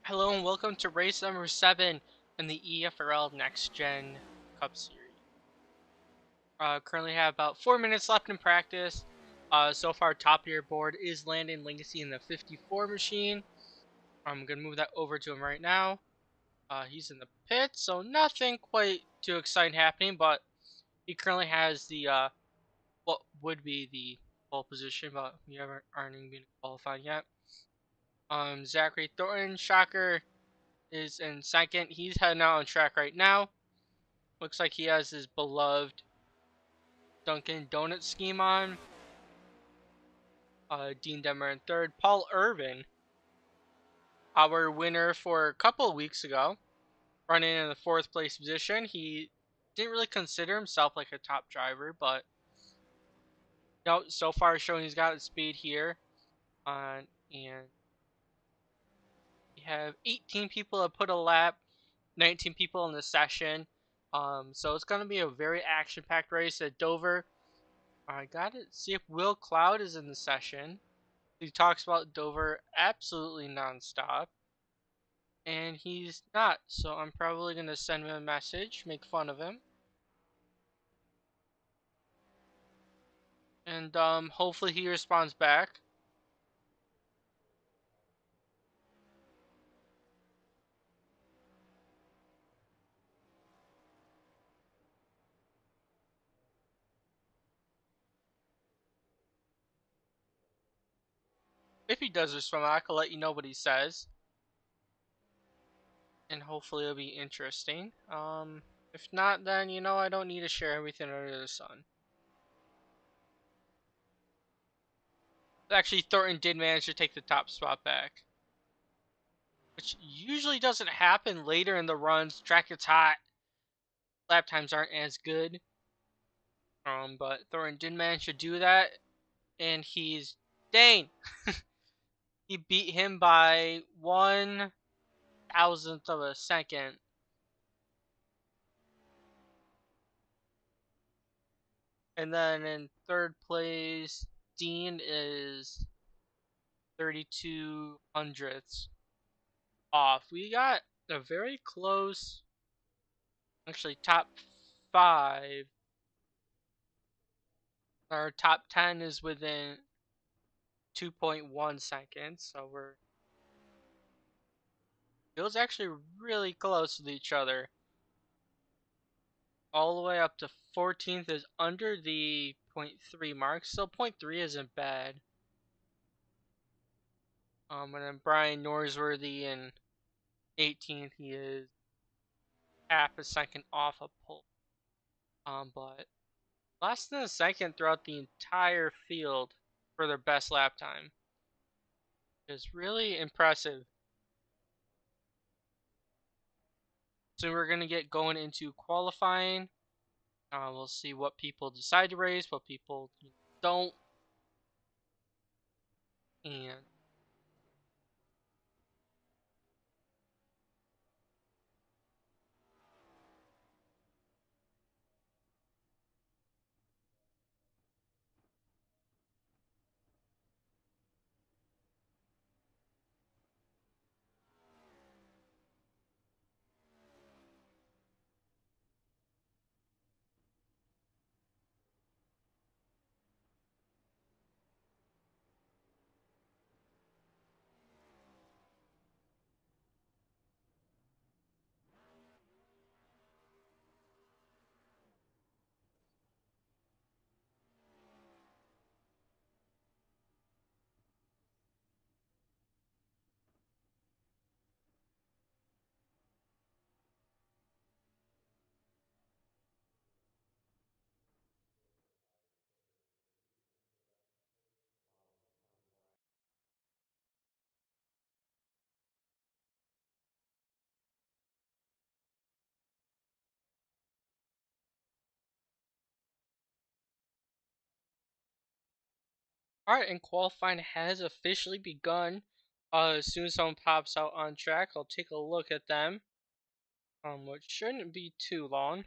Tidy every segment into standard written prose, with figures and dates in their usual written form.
Hello and welcome to race number 7 in the EFRL Next Gen Cup Series. Currently have about 4 minutes left in practice. So far, top of your board is Landon Legacy in the 54 machine. I'm going to move that over to him right now. He's in the pit, so nothing quite too exciting happening, but he currently has the what would be the pole position, but we aren't even been qualified yet. Zachary Thornton, shocker, is in second. He's heading out on track right now. Looks like he has his beloved Dunkin' Donut scheme on. Dean Demmer in third. Paul Irvin, our winner for a couple of weeks ago, running in the fourth place position. He didn't really consider himself like a top driver, but so far showing he's got the speed here. And we have 18 people that put a lap, 19 people in the session. So it's going to be a very action-packed race at Dover. I gotta see if Will Cloud is in the session. He talks about Dover absolutely nonstop. And he's not, so I'm probably gonna send him a message, make fun of him. And hopefully he responds back. If he does respond back, I'll let you know what he says. And hopefully it'll be interesting. If not, then I don't need to share everything under the sun. Actually, Thornton did manage to take the top spot back, which usually doesn't happen later in the runs. Track gets hot, lap times aren't as good. But Thornton did manage to do that, and dang, he beat him by 1/1000th of a second. And then in third place, Dean is 32 hundredths off. We got a very close, actually top 5. Our top 10 is within 2.1 seconds, so it was actually really close with each other. All the way up to 14th is under the 0.3 mark, so 0.3 isn't bad. And then Brian Norsworthy in 18th, he is half a second off a pole. But less than a second throughout the entire field for their best lap time is really impressive. So we're gonna get going into qualifying. We'll see what people decide to race, what people don't, and alright, and qualifying has officially begun. As soon as someone pops out on track, I'll take a look at them. Which shouldn't be too long.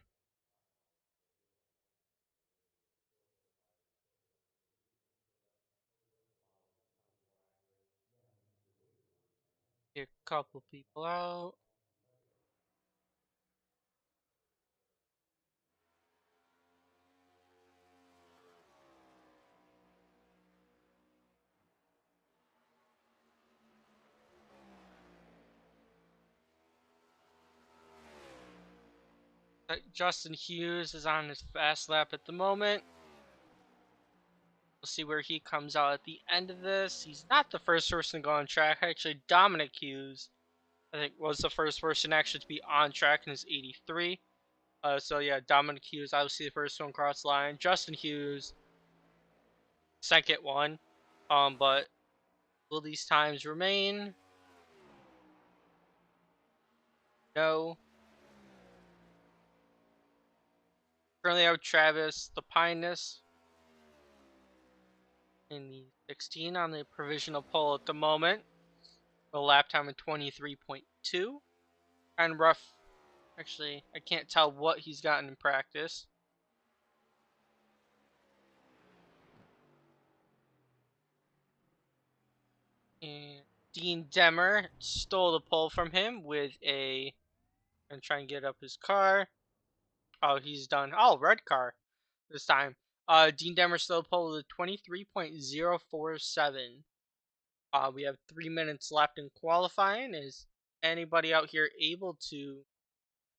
Here Couple people out. Justin Hughes is on his fast lap at the moment. We'll see where he comes out at the end of this. He's not the first person to go on track. Actually, Dominic Hughes, I think, was the first person actually to be on track in his 83. So yeah, Dominic Hughes, obviously the first one across the line. Justin Hughes, second one. But will these times remain? No. Currently have Travis the Pinus in the 16 on the provisional pole at the moment. The lap time of 23.2. Kind of rough. Actually, I can't tell what he's gotten in practice. And Dean Demmer stole the pole from him with a... I'm trying to get up his car. Oh, he's done. Oh, red car this time. Dean Demmer stole the pole with a 23.047. We have 3 minutes left in qualifying. Is anybody out here able to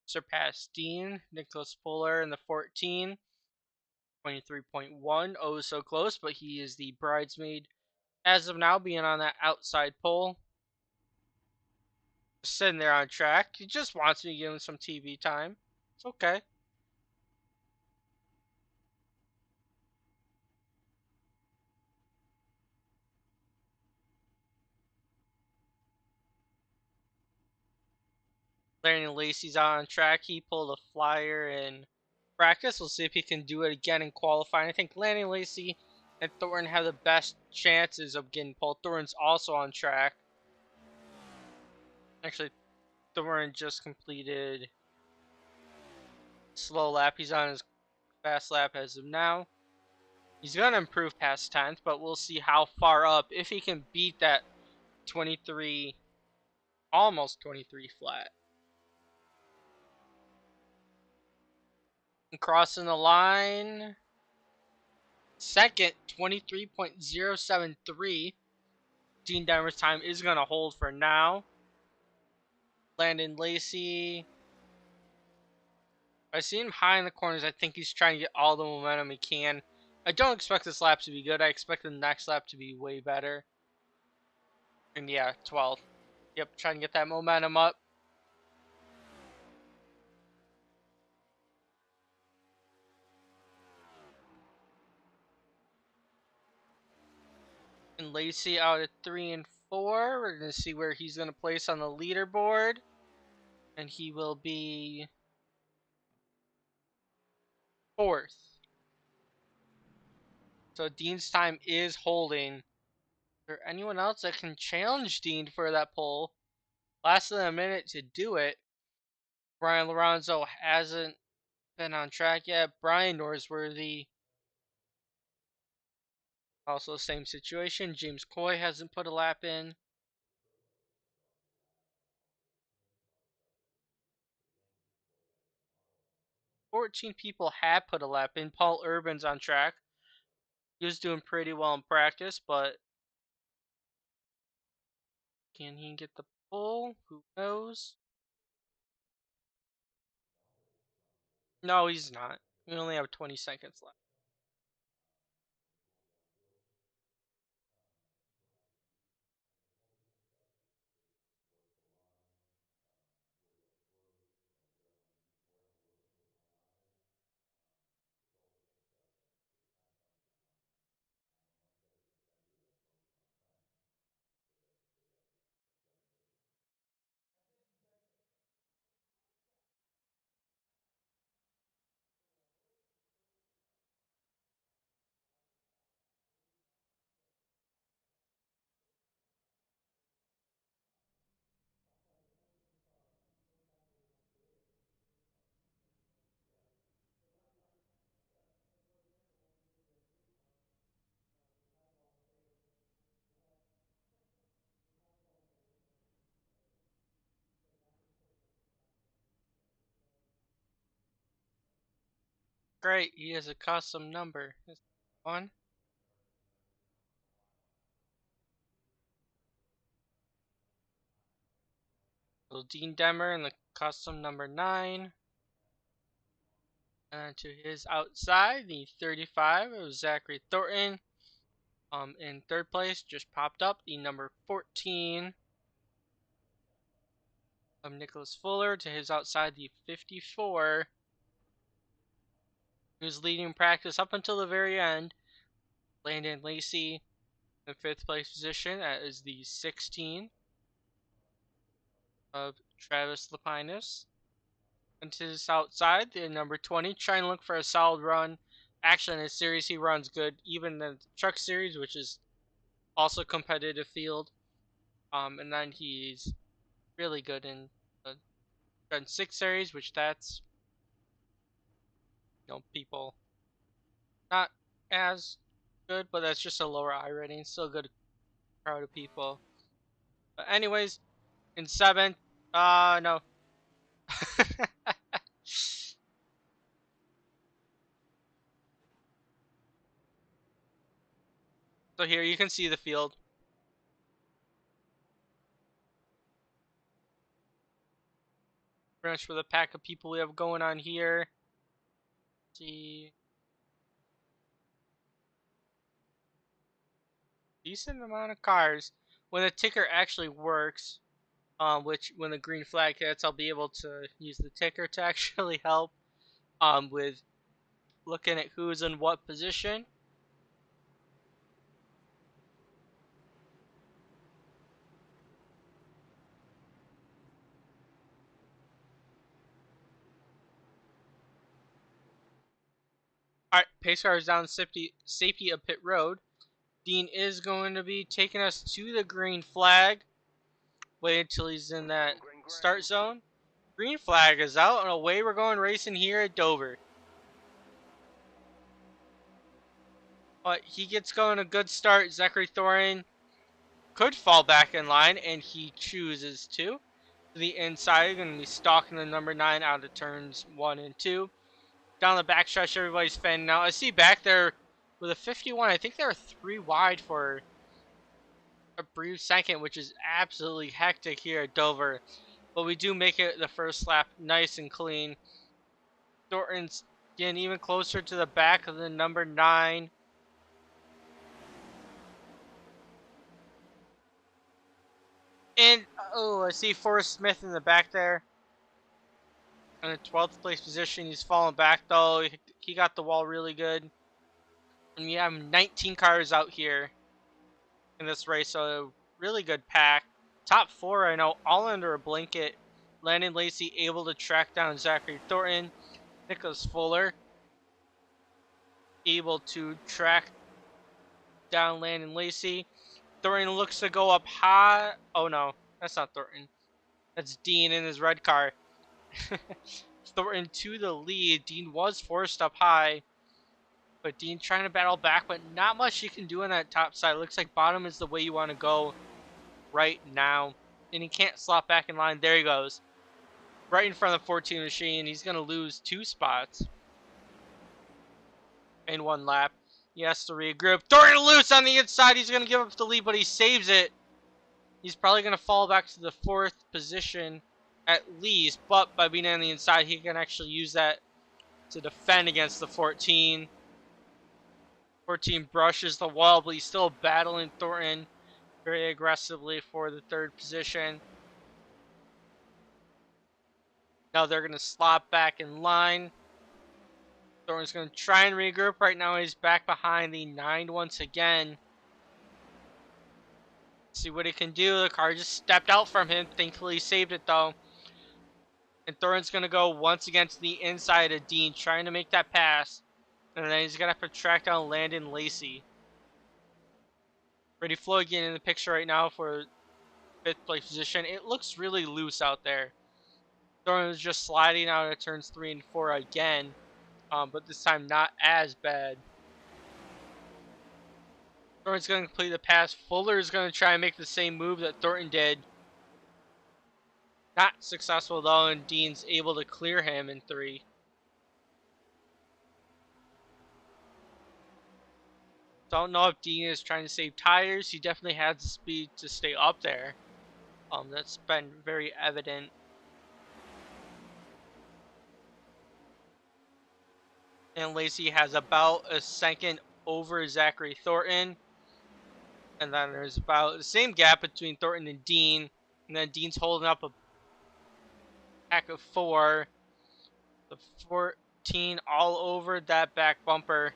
surpass Dean? Nicholas Fuller in the 14. 23.1. Oh, so close, but he is the bridesmaid as of now, being on that outside pole. Sitting there on track. He just wants me to give him some TV time. It's okay. Larry Lacey's out on track. He pulled a flyer in practice. We'll see if he can do it again in qualifying. I think Lanny Lacey and Thornton have the best chances of getting pulled. Thornton's also on track. Actually, Thornton just completed slow lap. He's on his fast lap as of now. He's going to improve past 10th, but we'll see how far up. If he can beat that 23, almost 23 flat. And crossing the line. Second, 23.073. Dean Denver's time is going to hold for now. Landon Lacey. I see him high in the corners. I think he's trying to get all the momentum he can. I don't expect this lap to be good. I expect the next lap to be way better. And yeah, 12th. Yep, trying to get that momentum up. And Lacey out at 3 and 4. We're going to see where he's going to place on the leaderboard. And he will be 4th. So Dean's time is holding. Is there anyone else that can challenge Dean for that pole? Less than a minute to do it. Brian Lorenzo hasn't been on track yet. Brian Norsworthy, also same situation. James Coy hasn't put a lap in. 14 people have put a lap in. Paul Urban's on track. He was doing pretty well in practice, but can he get the pole? Who knows? No, he's not. We only have 20 seconds left. Great, he has a custom number. That's one. So Dean Demmer and the custom number 9. And to his outside, the 35 of Zachary Thornton. In third place, just popped up the number 14 of Nicholas Fuller. To his outside, the 54, who's leading practice up until the very end. Landon Lacey in fifth place position. That is the 16 of Travis Lapinus. And to his outside, the number 20, trying to look for a solid run. Actually, in his series, he runs good, even in the truck series, which is also a competitive field. And then he's really good in the Gen 6 series, which that's, people not as good, but that's just a lower I rating. Still a good crowd of people. But anyways, in 7th, no. So here you can see the field. Pretty much for the pack of people we have going on here. Let's see. Decent amount of cars. When the ticker actually works, which when the green flag hits, I'll be able to use the ticker to actually help with looking at who's in what position. Alright, pace car is down safety of pit road. Dean is going to be taking us to the green flag. Wait until he's in that start zone. Green flag is out, and away we're going racing here at Dover. But he gets going a good start. Zachary Thorin could fall back in line, and he chooses to. To the inside, going to be stalking the number 9 out of turns 1 and 2. Down the backstretch, everybody's fanning out. I see back there with a 51. I think they're 3 wide for a brief second, which is absolutely hectic here at Dover. But we do make it the first lap nice and clean. Thornton's getting even closer to the back of the number 9. And, I see Forrest Smith in the back there. In the 12th place position. He's falling back, though. He got the wall really good. And we have 19 cars out here in this race, so a really good pack. Top 4, I know, all under a blanket. Landon Lacey able to track down Zachary Thornton. Nicholas Fuller able to track down Landon Lacey. Thornton looks to go up high. Oh no, that's not Thornton. That's Dean in his red car. Thornton to the lead. Dean was forced up high. But Dean trying to battle back, but not much you can do on that top side. It looks like bottom is the way you want to go right now. And he can't slot back in line. There he goes. Right in front of the 14 machine. He's going to lose 2 spots in 1 lap. He has to regroup. Thornton loose on the inside. He's going to give up the lead, but he saves it. He's probably going to fall back to the 4th position at least. But by being on the inside, he can actually use that to defend against the 14. 14 brushes the wall, but he's still battling Thornton very aggressively for the 3rd position. Now they're going to slot back in line. Thornton's going to try and regroup. Right now he's back behind the 9 once again. See what he can do. The car just stepped out from him. Thankfully he saved it though. And Thornton's going to go once again to the inside of Dean, trying to make that pass. And then he's going to have to track down Landon Lacey. Freddie Floyd getting in the picture right now for 5th place position. It looks really loose out there. Thornton is just sliding out of turns 3 and 4 again. But this time not as bad. Thornton's going to complete the pass. Fuller is going to try and make the same move that Thornton did. Not successful though, and Dean's able to clear him in 3. Don't know if Dean is trying to save tires. He definitely has the speed to stay up there. That's been very evident. And Lacey has about a second over Zachary Thornton. And then there's about the same gap between Thornton and Dean. And then Dean's holding up a pack of 4. The 14 all over that back bumper.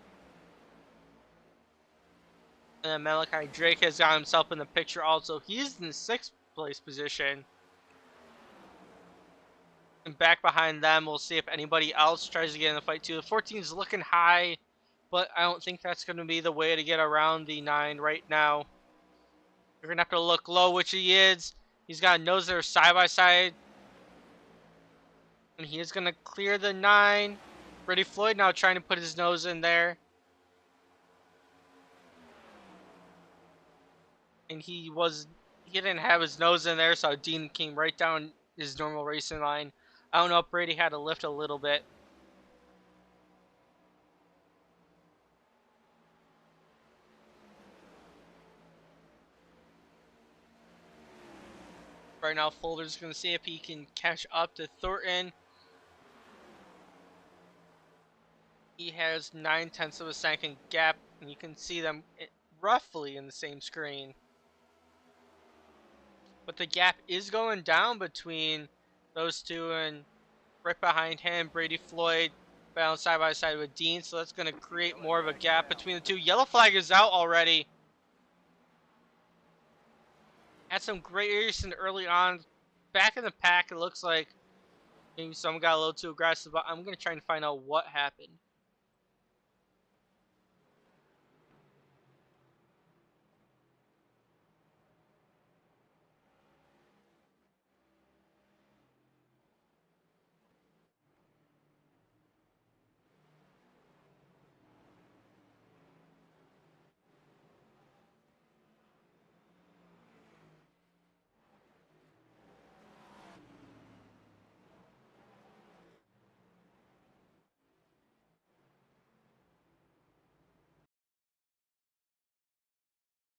And then Malachi Drake has got himself in the picture also. He's in the 6th place position. And back behind them, we'll see if anybody else tries to get in the fight too. The 14 is looking high, but I don't think that's going to be the way to get around the 9 right now. You're going to have to look low, which he is. He's got a nose there side by side. And he is going to clear the 9. Brady Floyd now trying to put his nose in there. And he didn't have his nose in there, so Dean came right down his normal racing line. I don't know if Brady had to lift a little bit. Right now, Folder's going to see if he can catch up to Thornton. He has 9/10 of a second gap, and you can see them roughly in the same screen. But the gap is going down between those two, and right behind him, Brady Floyd balanced side by side with Dean, so that's going to create more of a gap between the two. Yellow flag is out already. Had some great racing early on. Back in the pack, it looks like maybe someone got a little too aggressive, but I'm going to try and find out what happened.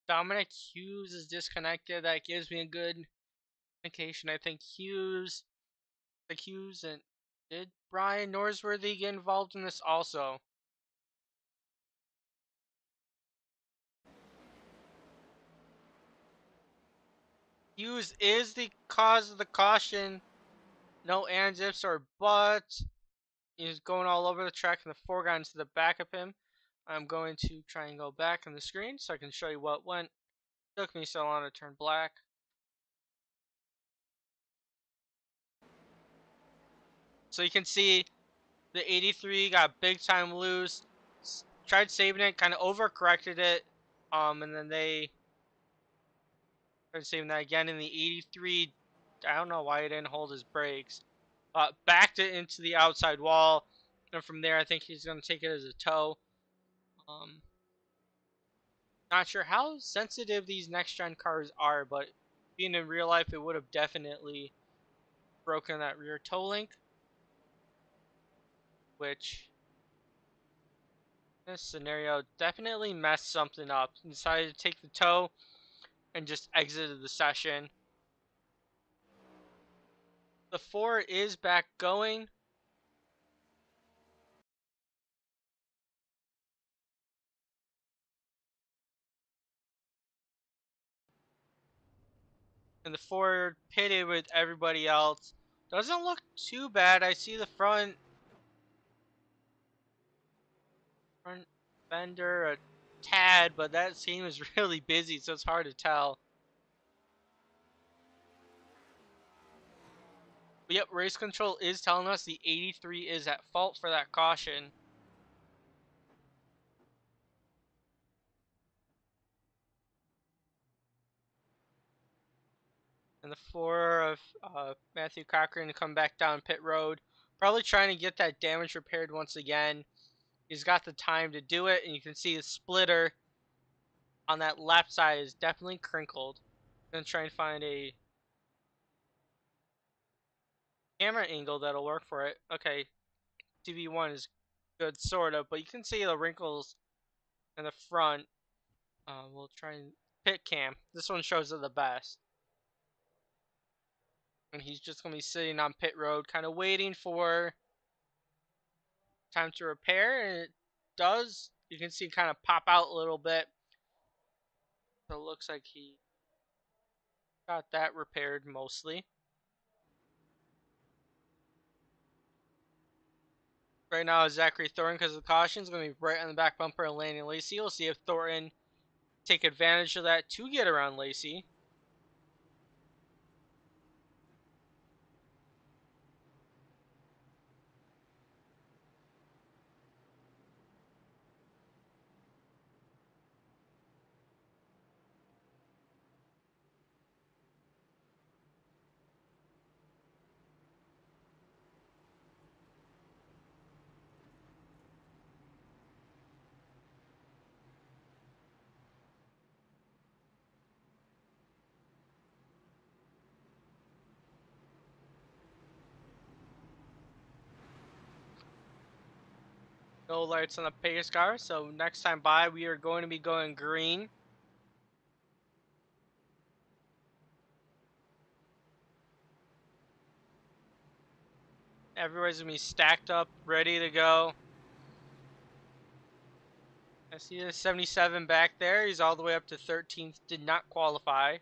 Dominic Hughes is disconnected. That gives me a good indication. I think Hughes and did Brian Norsworthy get involved in this also? Hughes is the cause of the caution. No ands, ifs, or buts. He's going all over the track, and the 4 got into the back of him. I'm going to try and go back on the screen so I can show you what went. It took me so long to turn black. So you can see the 83 got big time loose. Tried saving it, kind of overcorrected it. And then they tried saving that again in the 83. I don't know why he didn't hold his brakes. Backed it into the outside wall. And from there, I think he's going to take it as a tow. Not sure how sensitive these next gen cars are, but being in real life, it would have definitely broken that rear toe link, which in this scenario definitely messed something up. Decided to take the tow and just exited the session. The 4 is back going. And the 4 pitted with everybody else. Doesn't look too bad. I see the front fender a tad, but that scene was really busy, so it's hard to tell. But yep, race control is telling us the 83 is at fault for that caution. And the 4 of Matthew Cochran to come back down pit road. Probably trying to get that damage repaired once again. He's got the time to do it, and you can see the splitter on that left side is definitely crinkled. I'm going to try and find a camera angle that'll work for it. Okay, TV1 is good, sort of, but you can see the wrinkles in the front. We'll try and pit cam. This one shows it the best. And he's just going to be sitting on pit road, kind of waiting for time to repair. And it does. You can see kind of pop out a little bit. So it looks like he got that repaired mostly. Right now, Zachary Thornton, because of the caution, is going to be right on the back bumper and landing Lacey. We'll see if Thornton take advantage of that to get around Lacey. No lights on the pace car, so next time by, we are going to be going green. Everybody's going to be stacked up, ready to go. I see the 77 back there. He's all the way up to 13th. Did not qualify.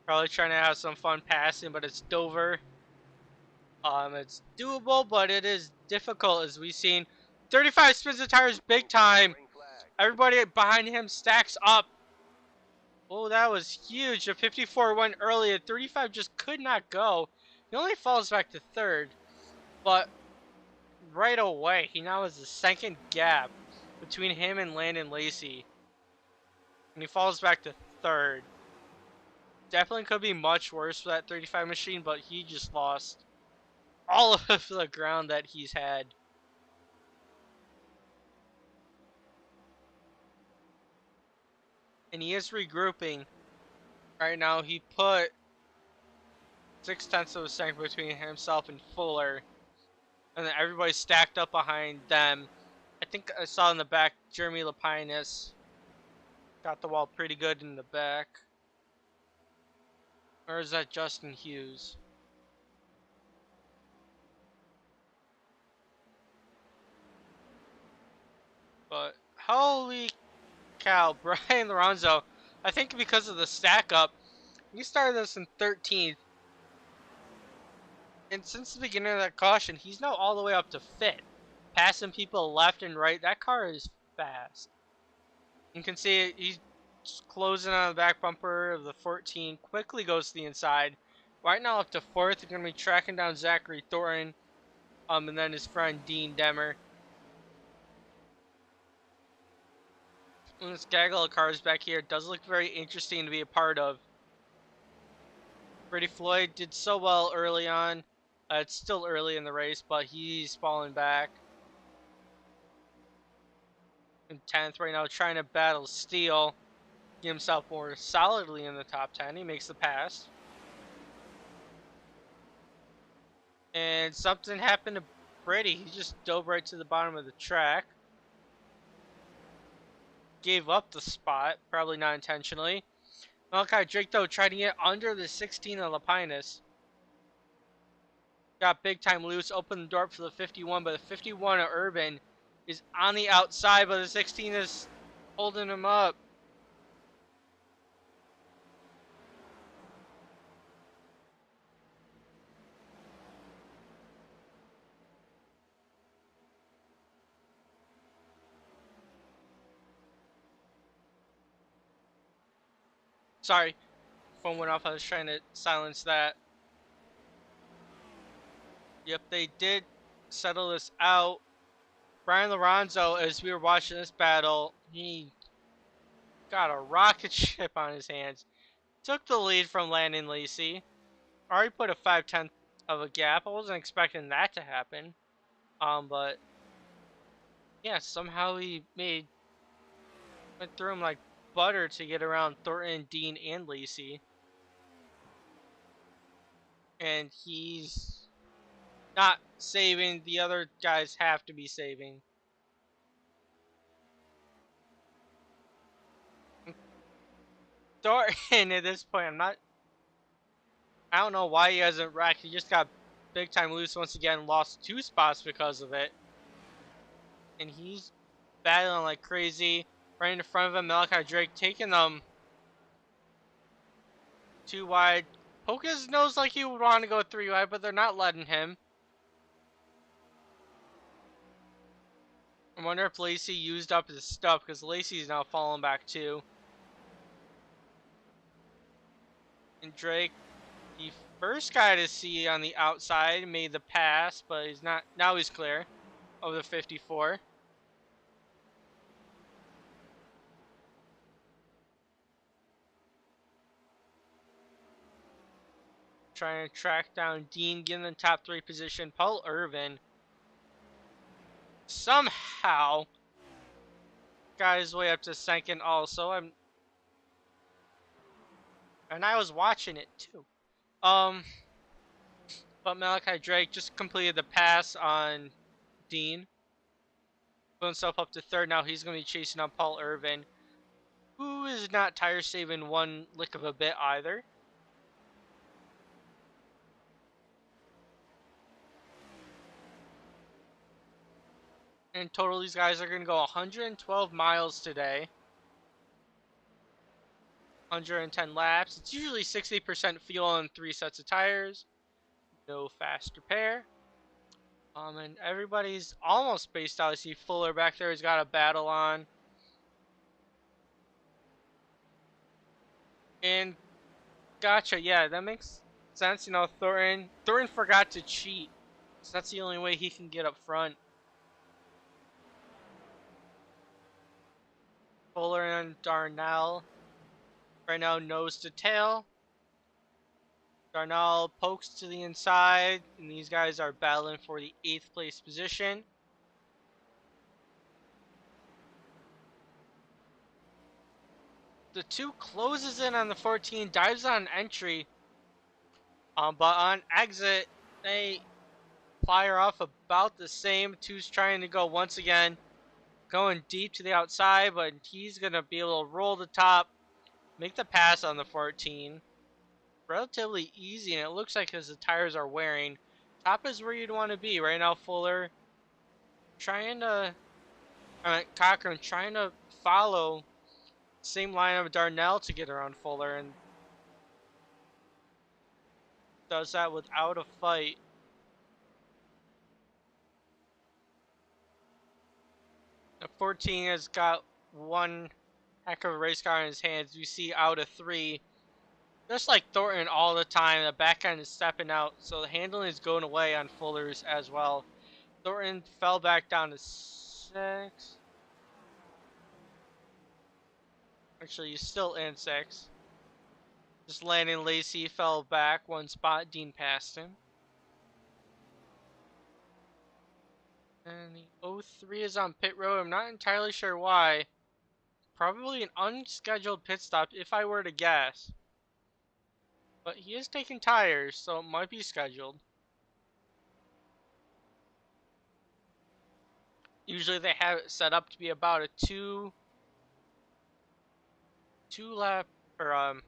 Probably trying to have some fun passing, but it's Dover. It's doable, but it is difficult, as we've seen. 35 spins the tires big time. Everybody behind him stacks up. Oh, that was huge. A 54 went early. A 35 just could not go. He only falls back to third. But right away, he now has the second gap between him and Landon Lacey. And he falls back to third. Definitely could be much worse for that 35 machine, but he just lost all of the ground that he's had. And he is regrouping. Right now, he put 0.6 of a second between himself and Fuller. And then everybody's stacked up behind them. I think I saw in the back, Jeremy Lapinus got the wall pretty good in the back. Or is that Justin Hughes? But holy cow, Brian Lorenzo, I think because of the stack up, he started this in 13th. And since the beginning of that caution, he's now all the way up to 5th. Passing people left and right. That car is fast. You can see he's closing on the back bumper of the 14. Quickly goes to the inside. Right now up to 4th. They're going to be tracking down Zachary Thornton. And then his friend Dean Demmer. And this gaggle of cars back here does look very interesting to be a part of. Freddie Floyd did so well early on. It's still early in the race, but he's falling back. In 10th right now, trying to battle Steele. Get himself more solidly in the top 10. He makes the pass. And something happened to Brady. He just dove right to the bottom of the track. Gave up the spot, probably not intentionally. Malachi Drake, though, tried to get under the 16 of Lapinus. Got big time loose, opened the door up for the 51, but the 51 of Urban is on the outside, but the 16 is holding him up. Sorry, phone went off. I was trying to silence that. Yep, they did settle this out. Brian Lorenzo, as we were watching this battle, he got a rocket ship on his hands. Took the lead from Landon Lacey. Already put a 5/10 of a gap. I wasn't expecting that to happen. But yeah, somehow he went through him like butter to get around Thornton, Dean, and Lacey. And he's not saving. The other guys have to be saving. Thornton at this point, I don't know why he hasn't wrecked. He just got big time loose once again, lost 2 spots because of it. And he's battling like crazy. Right in front of him, Malachi Drake taking them too wide. Pocah's knows like he would want to go 3 wide, but they're not letting him. I wonder if Lacey used up his stuff, because Lacey's now falling back too. And Drake, the first guy to see on the outside, made the pass, but he's not. Now he's clear of the 54. Trying to track down Dean, get in the top 3 position. Paul Irvin somehow got his way up to second also. And I was watching it too. But Malachi Drake just completed the pass on Dean. Put himself up to third. Now he's going to be chasing on Paul Irvin, who is not tire saving one lick of a bit either. In total, these guys are going to go 112 miles today. 110 laps. It's usually 60% fuel and 3 sets of tires. No fast repair. And everybody's almost spaced out. I see Fuller back there. He's got a battle on. And gotcha. Yeah, that makes sense. You know, Thornton forgot to cheat. So that's the only way he can get up front. Fuller and Darnell. Right now, nose to tail. Darnell pokes to the inside, and these guys are battling for the 8th place position. The 2 closes in on the 14, dives on entry, but on exit, they fire off about the same. 2's trying to go once again, going deep to the outside, but he's going to be able to roll the top, make the pass on the 14. Relatively easy, and it looks like as the tires are wearing, top is where you'd want to be. Right now, Fuller Cochran trying to follow same line of Darnell to get around Fuller, and does that without a fight. The 14 has got one heck of a race car in his hands. You see out of 3. Just like Thornton all the time, the back end is stepping out, so the handling is going away on Fuller's as well. Thornton fell back down to 6. Actually, he's still in 6. Just landing Lacey fell back 1 spot. Dean passed him. And the 03 is on pit road. I'm not entirely sure why. Probably an unscheduled pit stop if I were to guess. But he is taking tires, so it might be scheduled. Usually they have it set up to be about a two lap or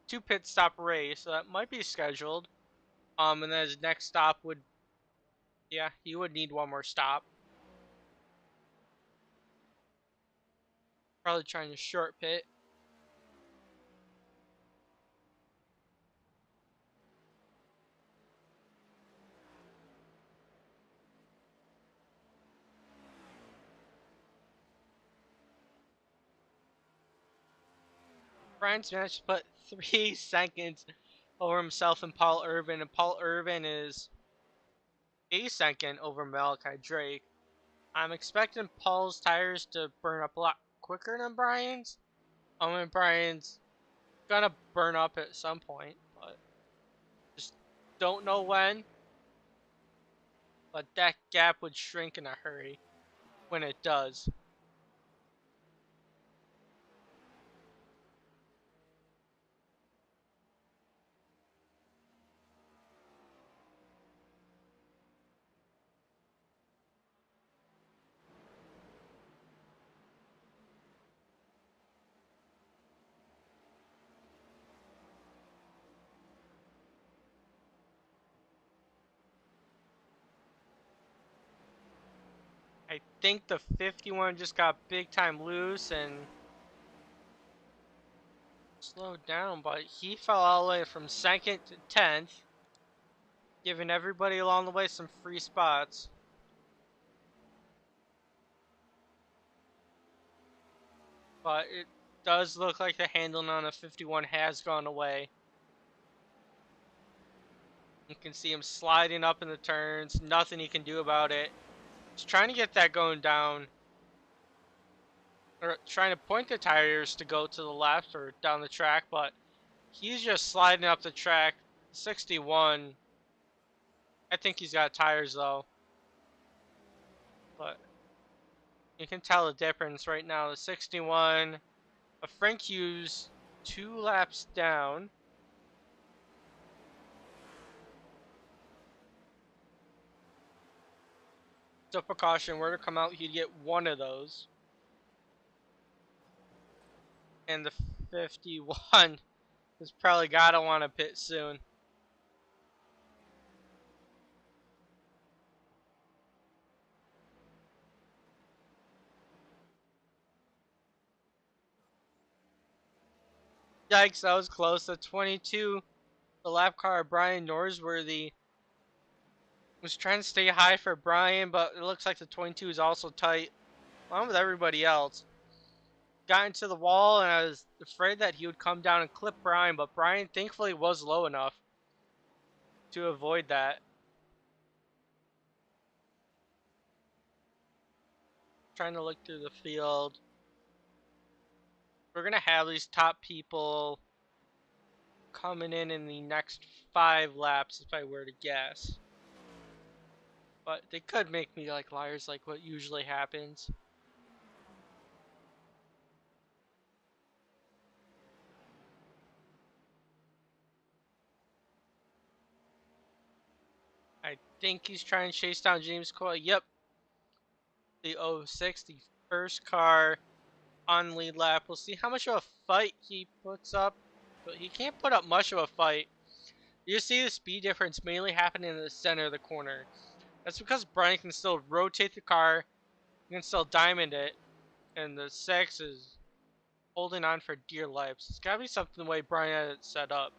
2 pit stop race, so that might be scheduled. And then his next stop would, yeah, he would need 1 more stop. Probably trying to short pit. Brian's managed to put 3 seconds over himself and Paul Irvin, and Paul Irvin is a second over Malachi Drake. I'm expecting Paul's tires to burn up a lot quicker than Brian's. And Brian's gonna burn up at some point, but just don't know when. But that gap would shrink in a hurry when it does. think the 51 just got big time loose and slowed down, but he fell all the way from 2nd to 10th, giving everybody along the way some free spots. But it does look like the handling on a 51 has gone away. You can see him sliding up in the turns, nothing he can do about it. He's trying to get that going down, or trying to point the tires to go to the left or down the track, but he's just sliding up the track. 61, I think he's got tires though, but you can tell the difference right now. The 61, a Frank Hughes 2 laps down. So precaution, were to come out, he'd get one of those. And the 51 has probably gotta want to pit soon. Yikes, that was close. The 22, the lap car, Brian Norsworthy, was trying to stay high for Brian, but it looks like the 22 is also tight, along with everybody else. Got into the wall, and I was afraid that he would come down and clip Brian, but Brian thankfully was low enough to avoid that. Trying to look through the field. We're going to have these top people coming in the next 5 laps if I were to guess. But they could make me like liars like what usually happens. I think he's trying to chase down James Coy. Yep. The 06, the first car on lead lap. We'll see how much of a fight he puts up. But he can't put up much of a fight. You see the speed difference mainly happening in the center of the corner. That's because Brian can still rotate the car. He can still diamond it. And the 6 is holding on for dear life. So it's got to be something the way Brian had it set up.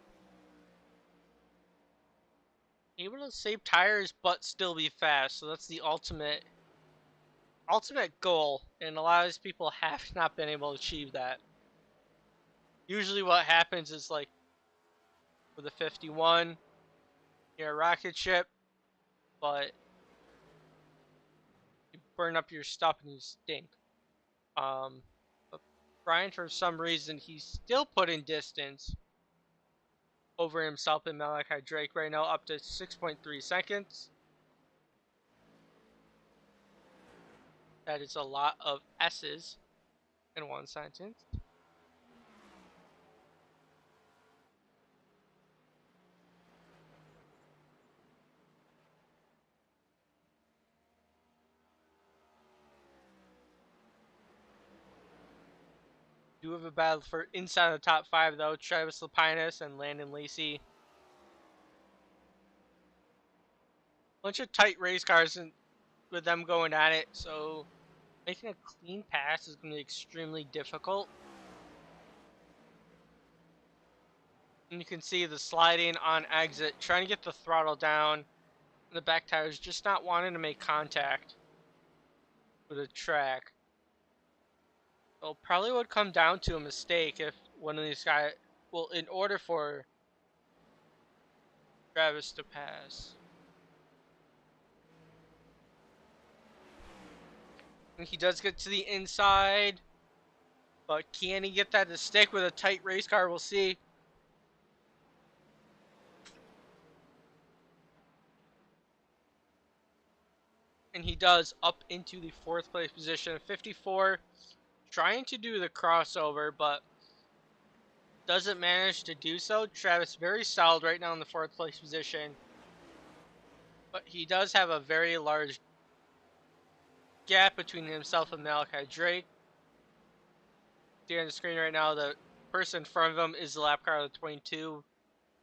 Able to save tires but still be fast. So that's the ultimate goal. And a lot of these people have not been able to achieve that. Usually what happens is like with a 51, you're a rocket ship, but you burn up your stuff and you stink. But Brian, for some reason, he's still putting distance over himself and Malachi Drake right now, up to 6.3 seconds. That is a lot of S's in one sentence. Do have a battle for inside the top 5 though. Travis Lapinus and Landon Lacey. Bunch of tight race cars and with them going at it, so making a clean pass is going to be extremely difficult. And you can see the sliding on exit, trying to get the throttle down. The back tires just not wanting to make contact with the track. So probably would come down to a mistake if one of these guys, well, in order for Travis to pass. And he does get to the inside, but can he get that to stick with a tight race car? We'll see. And he does, up into the 4th place position. 54, trying to do the crossover, but doesn't manage to do so. Travis very solid right now in the 4th place position, but he does have a very large gap between himself and Malachi Drake. See on the screen right now, the person in front of him is the lap car of the 22,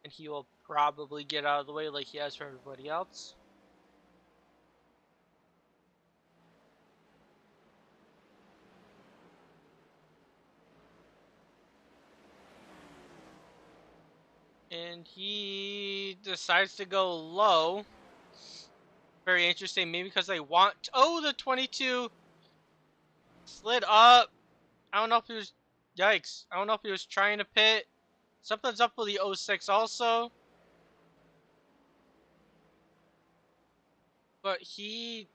and he will probably get out of the way like he has for everybody else. And he decides to go low. Very interesting. Maybe because they want... Oh, the 22 slid up. I don't know if he was... Yikes. I don't know if he was trying to pit. Something's up with the 06 also. But he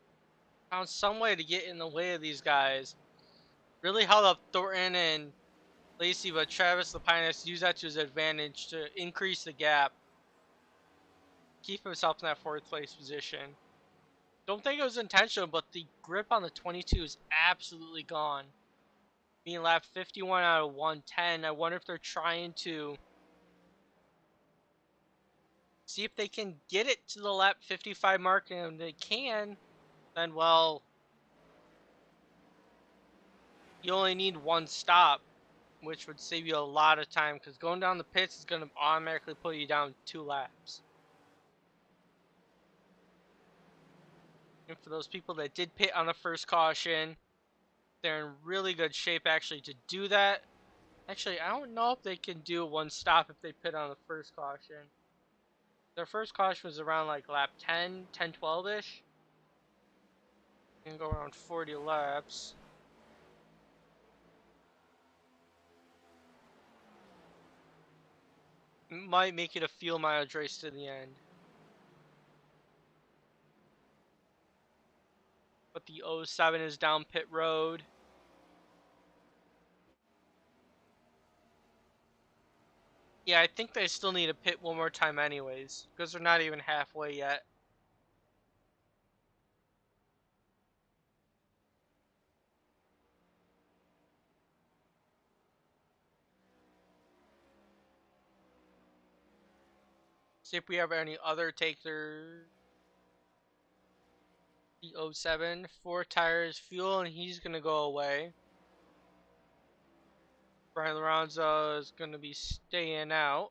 found some way to get in the way of these guys. Really held up Thornton and Lacey, but Travis Lapinus used that to his advantage to increase the gap. Keep himself in that 4th place position. Don't think it was intentional, but the grip on the 22 is absolutely gone. Being lapped 51 out of 110. I wonder if they're trying to see if they can get it to the lap 55 mark, and if they can, then, well, you only need 1 stop, which would save you a lot of time, because going down the pits is going to automatically put you down 2 laps. And for those people that did pit on the first caution, they're in really good shape actually to do that. Actually, I don't know if they can do 1 stop if they pit on the first caution. Their first caution was around like lap 10, 12-ish. You can go around 40 laps. Might make it a fuel mileage race to the end. But the 07 is down pit road. Yeah, I think they still need to pit 1 more time anyways, because they're not even halfway yet. See if we have any other takers. The 07, 4 tires, fuel, and he's going to go away. Brian Lorenzo is going to be staying out.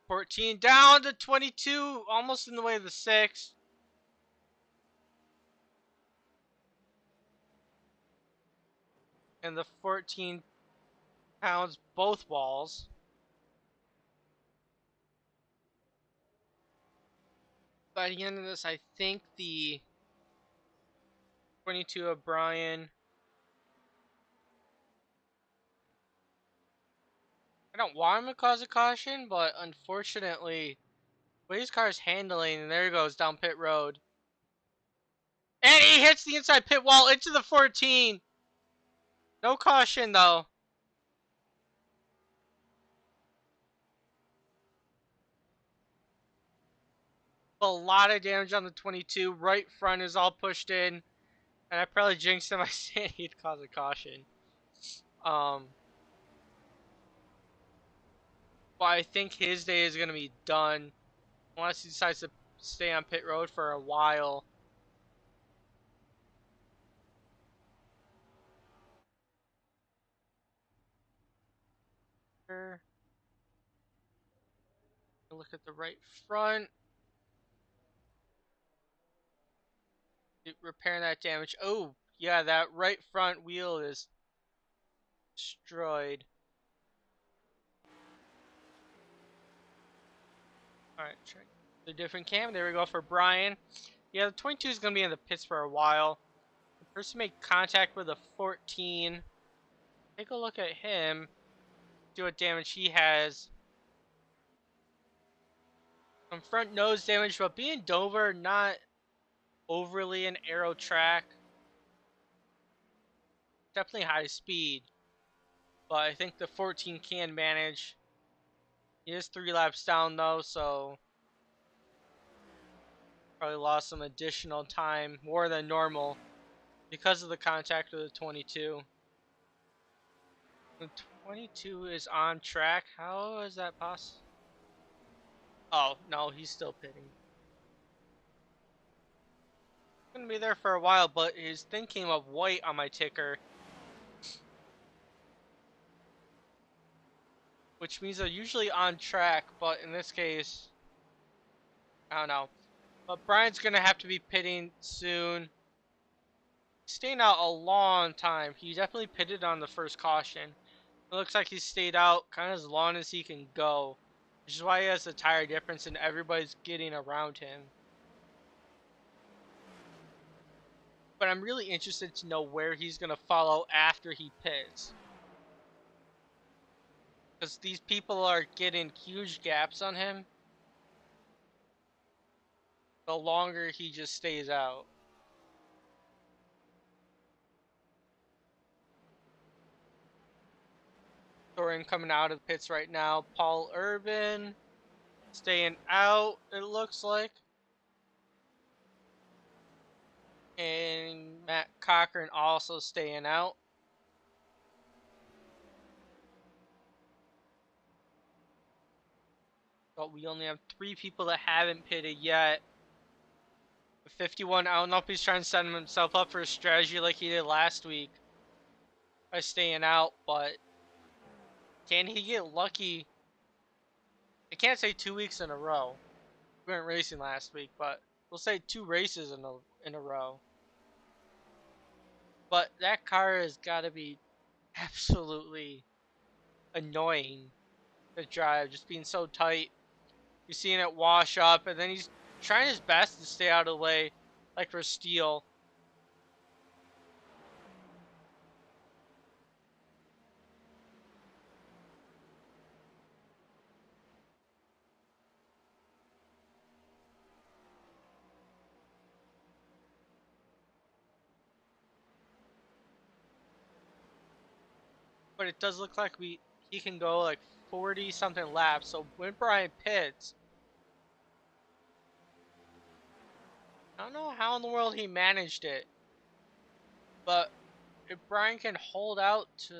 $14 down to 22, almost in the way of the 6. And the 14 pounds both walls. By the end of this, I think the 22 of Brian. I don't want him to cause a caution, but unfortunately, the way his car is handling, and there he goes down pit road. And he hits the inside pit wall into the 14. No caution, though. A lot of damage on the 22. Right front is all pushed in. And I probably jinxed him by saying he'd cause a caution. But I think his day is going to be done. Unless he decides to stay on pit road for a while. Look at the right front. Repairing that damage. Oh, yeah, that right front wheel is destroyed. Alright, check the different cam. There we go for Brian. Yeah, the 22 is going to be in the pits for a while. The person made contact with a 14. Take a look at him. See what damage he has. Some front nose damage, but being Dover, not overly an aero track. Definitely high speed. But I think the 14 can manage. He is 3 laps down though, so probably lost some additional time, more than normal, because of the contact with the 22. The 22 is on track. How is that possible? Oh, no, he's still pitting. He's gonna be there for a while, but his thing came up white on my ticker. which means they're usually on track, but in this case, I don't know. But Brian's gonna have to be pitting soon. Staying out a long time. He definitely pitted on the first caution. It looks like he stayed out kind of as long as he can go, which is why he has the tire difference and everybody's getting around him. But I'm really interested to know where he's going to follow after he pits. Because these people are getting huge gaps on him the longer he just stays out. Thorin coming out of the pits right now. Paul Urban staying out, it looks like. And Matt Cochran also staying out. But we only have 3 people that haven't pitted yet. 51, I don't know if he's trying to set himself up for a strategy like he did last week by staying out, but can he get lucky? I can't say 2 weeks in a row. We weren't racing last week, but we'll say 2 races in a row. But that car has got to be absolutely annoying to drive, just being so tight. You're seeing it wash up, and then he's trying his best to stay out of the way, like for Steele. But it does look like he can go like 40 something laps. So when Brian pits, I don't know how in the world he managed it, but if Brian can hold out to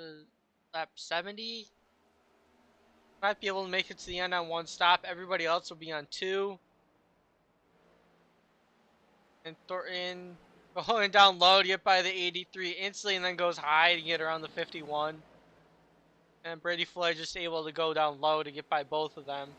lap 70, might be able to make it to the end on 1 stop. Everybody else will be on 2. And Thornton going down low to get by the 83 instantly, and then goes high to get around the 51. And Brady Floyd just able to go down low to get by both of them.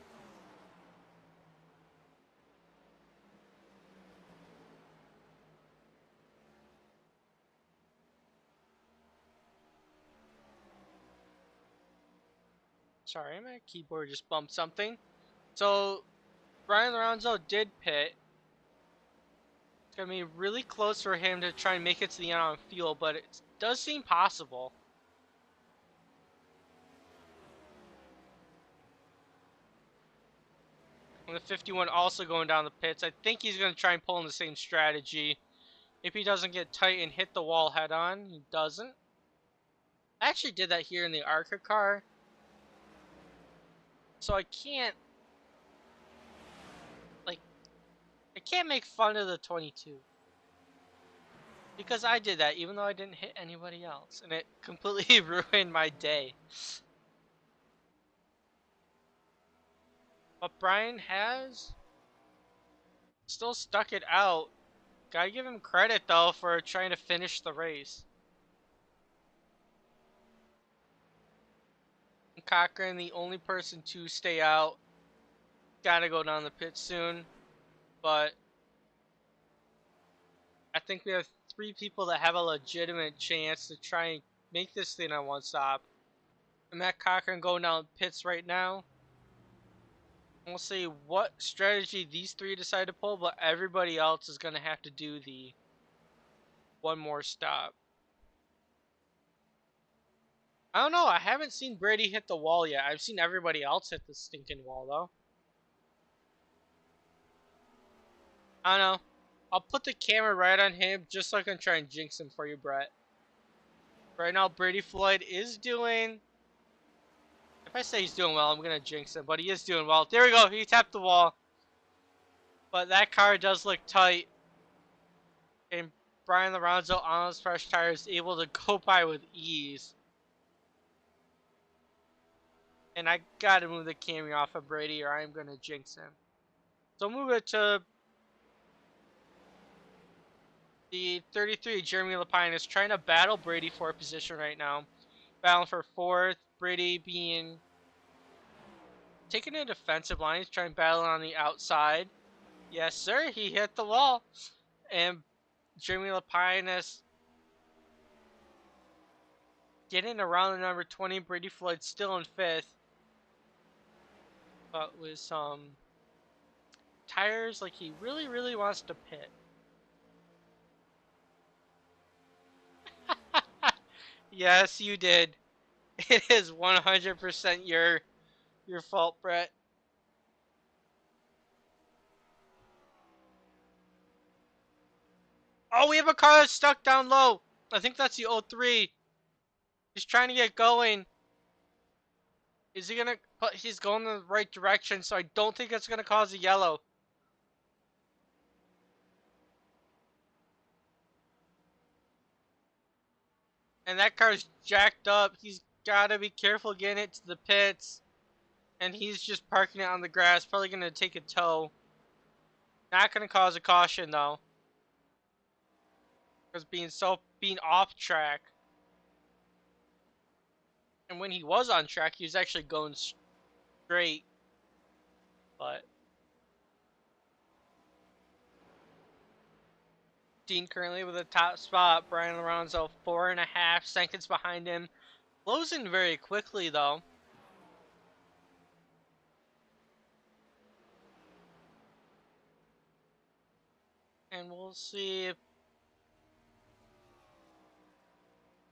Sorry, my keyboard just bumped something. So Brian Lorenzo did pit. It's going to be really close for him to try and make it to the end on fuel, but it does seem possible. And the 51 also going down the pits. I think he's going to try and pull in the same strategy. If he doesn't get tight and hit the wall head on, he doesn't. I actually did that here in the ARCA car. So I can't make fun of the 22. Because I did that even though I didn't hit anybody else. And it completely ruined my day. But Brian has still stuck it out. Gotta give him credit though for trying to finish the race. And Cochran, the only person to stay out. Gotta go down the pit soon. But I think we have 3 people that have a legitimate chance to try and make this thing on 1 stop. And Matt Cochran going down pits right now. We'll see what strategy these 3 decide to pull, but everybody else is going to have to do the 1 more stop. I don't know. I haven't seen Brady hit the wall yet. I've seen everybody else hit the stinking wall, though. I don't know. I'll put the camera right on him just so I can try and jinx him for you, Brett. Right now, Brady Floyd is doing... If I say he's doing well, I'm going to jinx him, but he is doing well. There we go. He tapped the wall. But that car does look tight. And Brian Lorenzo on his fresh tires is able to go by with ease. And I got to move the camera off of Brady or I'm going to jinx him. So move it to the 33. Jeremy Lapine is trying to battle Brady for a position right now. Battling for 4th. Brady being taking a defensive line. He's trying to battle on the outside. Yes, sir. He hit the wall. And Jeremy Lapinus getting around the number 20. Brady Floyd still in 5th. But with some tires like he really, really wants to pit. Yes, you did. It is 100% your fault, Brett. Oh, we have a car that's stuck down low. I think that's the 03. He's trying to get going. Is he gonna? He's going in the right direction, so I don't think it's gonna cause a yellow. And that car's jacked up. He's gotta be careful getting it to the pits. And he's just parking it on the grass. Probably gonna take a tow. Not gonna cause a caution though, because being off track. And when he was on track, he was actually going straight. But Dean currently with the top spot. Brian Lorenzo 4.5 seconds behind him. Closing very quickly though. And we'll see if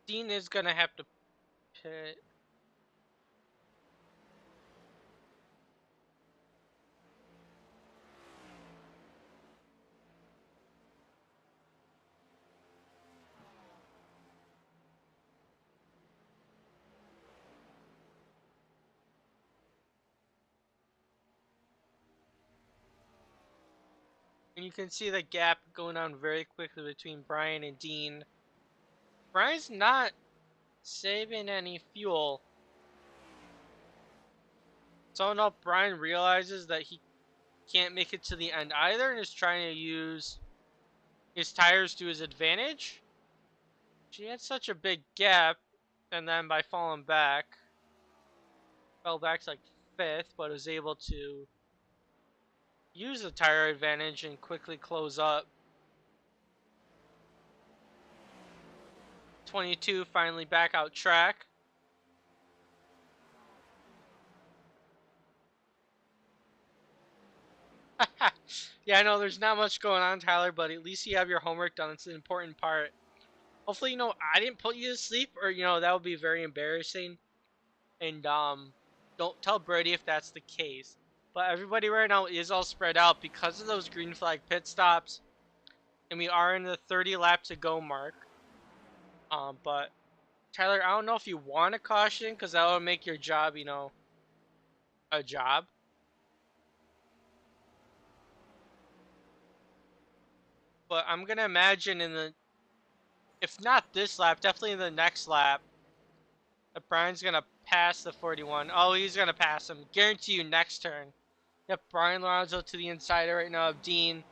Dean is gonna have to pit. And you can see the gap going on very quickly between Brian and Dean. Brian's not saving any fuel. So now Brian realizes that he can't make it to the end either and is trying to use his tires to his advantage. She had such a big gap, and then by falling back, fell back to like 5th, but was able to use the tire advantage and quickly close up. 22 finally back out track. Yeah, I know there's not much going on, Tyler, but at least you have your homework done. It's an important part. Hopefully, I didn't put you to sleep, or that would be very embarrassing. And don't tell Brady if that's the case. But everybody right now is all spread out because of those green flag pit stops, and we are in the 30 lap to go mark. But Tyler, I don't know if you want a caution because that would make your job, a job. But I'm gonna imagine if not this lap, definitely in the next lap, that Brian's gonna pass the 41. Oh, he's gonna pass him. Guarantee you next turn. Yep, Brian Lorenzo to the inside right now of Dean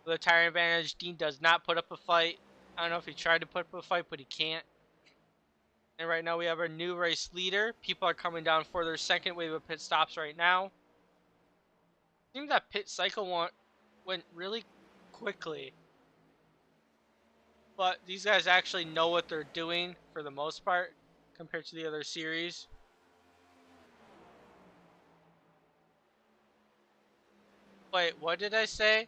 with a tire advantage. Dean does not put up a fight. I don't know if he tried to put up a fight, but he can't. And right now we have our new race leader. People are coming down for their second wave of pit stops right now. Seems that pit cycle went really quickly. But these guys actually know what they're doing for the most part compared to the other series. Wait, what did I say?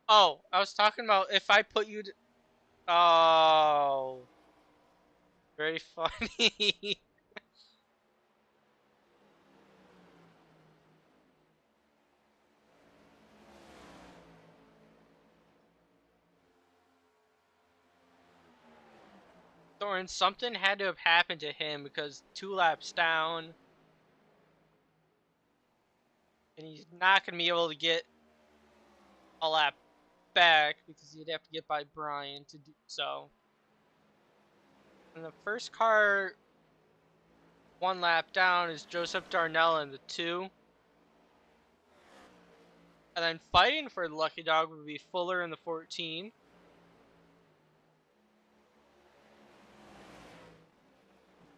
Oh, I was talking about if I put you to... Oh. Very funny. Thorin, something had to have happened to him because 2 laps down. And he's not going to be able to get a lap back because he'd have to get by Brian to do so. And the first car 1 lap down is Joseph Darnell in the 2. And then fighting for the lucky dog would be Fuller in the 14.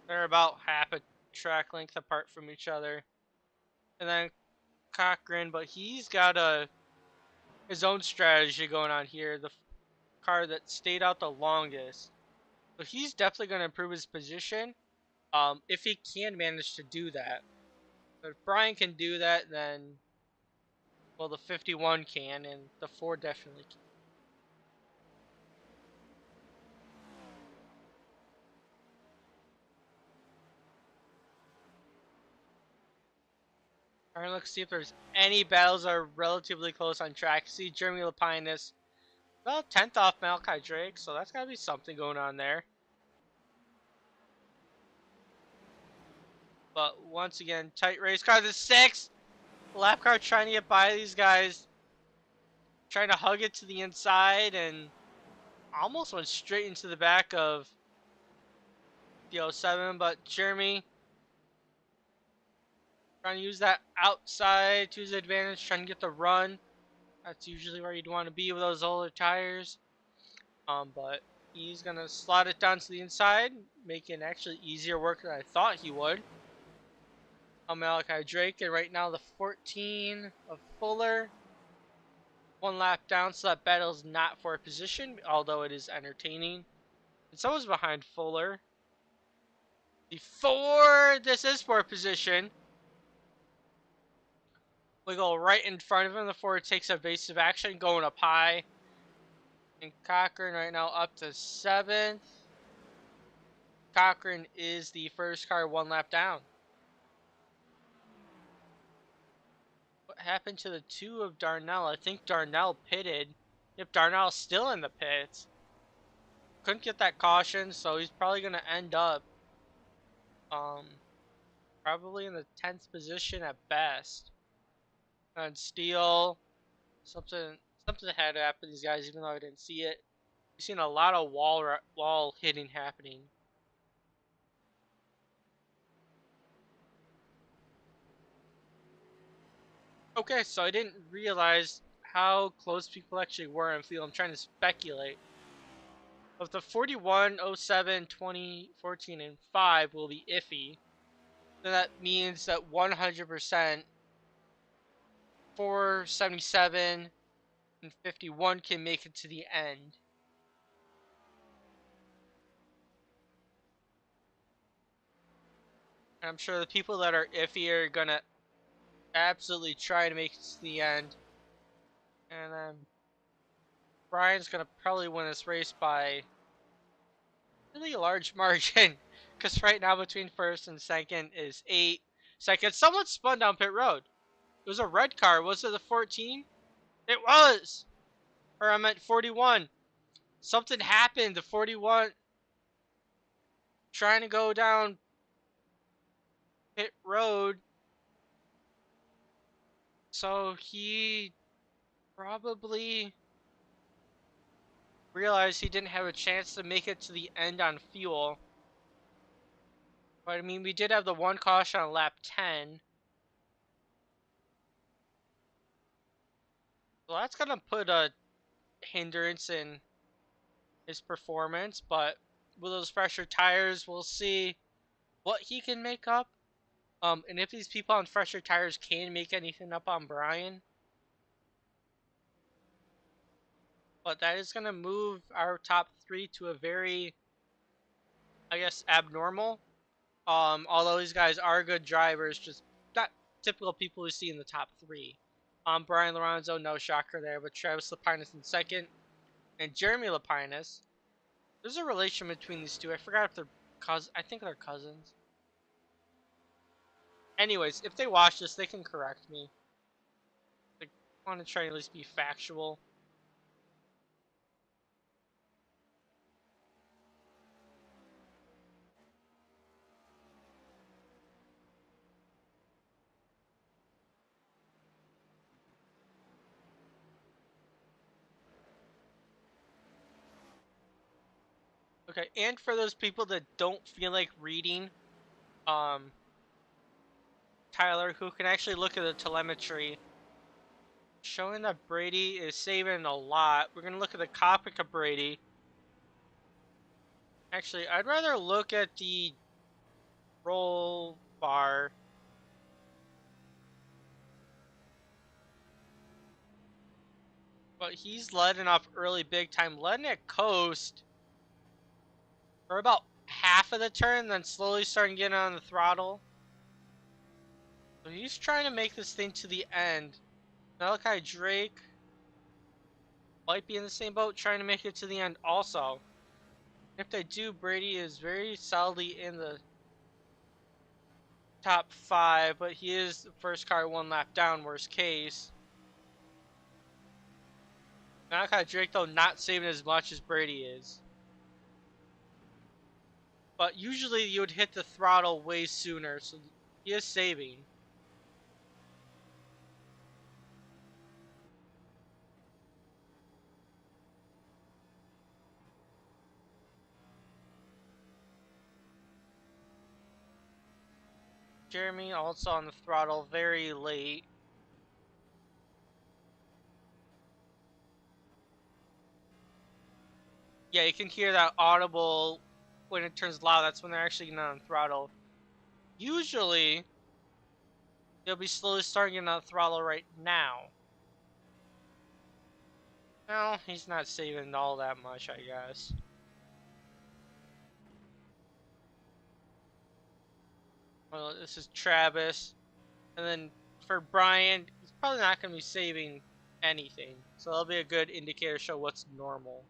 They're about half a track length apart from each other. and then Cochran, but he's got his own strategy going on here. The car that stayed out the longest, so he's definitely going to improve his position. If he can manage to do that, but if Brian can do that, then well, the 51 can, and the 4 definitely can. Alright, let's see if there's any battles that are relatively close on track. See Jeremy Lapinus, about 10th off Malachi Drake, so that's gotta be something going on there. But once again, tight race car to 6. Lap car trying to get by these guys, trying to hug it to the inside, and almost went straight into the back of the 07. But Jeremy trying to use that outside to his advantage, trying to get the run. That's usually where you'd want to be with those older tires. But he's gonna slot it down to the inside, making actually easier work than I thought he would. Malachi Drake, and right now the 14 of Fuller. 1 lap down, so that battle's not for a position, although it is entertaining. And someone's behind Fuller. The 4, this is for a position. We go right in front of him. The 4 takes evasive action, going up high. And Cochran right now up to 7th. Cochran is the first car 1 lap down. What happened to the 2 of Darnell? I think Darnell pitted. Yep, Darnell's still in the pits. Couldn't get that caution, so he's probably going to end up probably in the 10th position at best. And Steele, something had to happen to these guys, even though I didn't see it. We've seen a lot of wall hitting happening. Okay, so I didn't realize how close people actually were in field. I'm trying to speculate. If the 41, 07, 20, 14, and 5 will be iffy, then that means that 100% 477 and 51 can make it to the end. And I'm sure the people that are iffy are gonna absolutely try to make it to the end. And then Brian's gonna probably win this race by really a large margin. Because right now between first and second is 8 seconds. Someone spun down pit road. It was a red car. Was it the 14? It was! Or I meant 41. Something happened. The 41 trying to go down pit road. So he probably realized he didn't have a chance to make it to the end on fuel. But I mean, we did have the 1 caution on lap 10. So that's going to put a hindrance in his performance. But with those fresher tires, we'll see what he can make up. And if these people on fresher tires can make anything up on Brian. But that is going to move our top 3 to a very, I guess, abnormal. Although these guys are good drivers, just not typical people we see in the top 3. Brian Lorenzo, no shocker there, but Travis Lapinus in second. And Jeremy Lapinus. There's a relation between these two. I forgot if they're cousins. I think they're cousins. Anyways, if they watch this, they can correct me. I want to try to at least be factual. Okay, and for those people that don't feel like reading, Tyler, who can actually look at the telemetry, showing that Brady is saving a lot. We're gonna look at the cockpit of Brady. Actually, I'd rather look at the roll bar. But he's letting off early big time, letting it coast for about half of the turn, then slowly starting getting on the throttle. So he's trying to make this thing to the end. Malachi Drake might be in the same boat, trying to make it to the end also. If they do, Brady is very solidly in the top 5, but he is the first car 1 lap down, worst case. Malachi Drake, though, not saving as much as Brady is. But usually you would hit the throttle way sooner, so he is saving. Jeremy also on the throttle very late. Yeah, you can hear that audible when it turns loud. That's when they're actually getting on throttle. Usually, they'll be slowly starting getting on throttle right now. No, he's not saving all that much, I guess. Well, this is Travis. And then for Brian, he's probably not going to be saving anything. So that'll be a good indicator to show what's normal.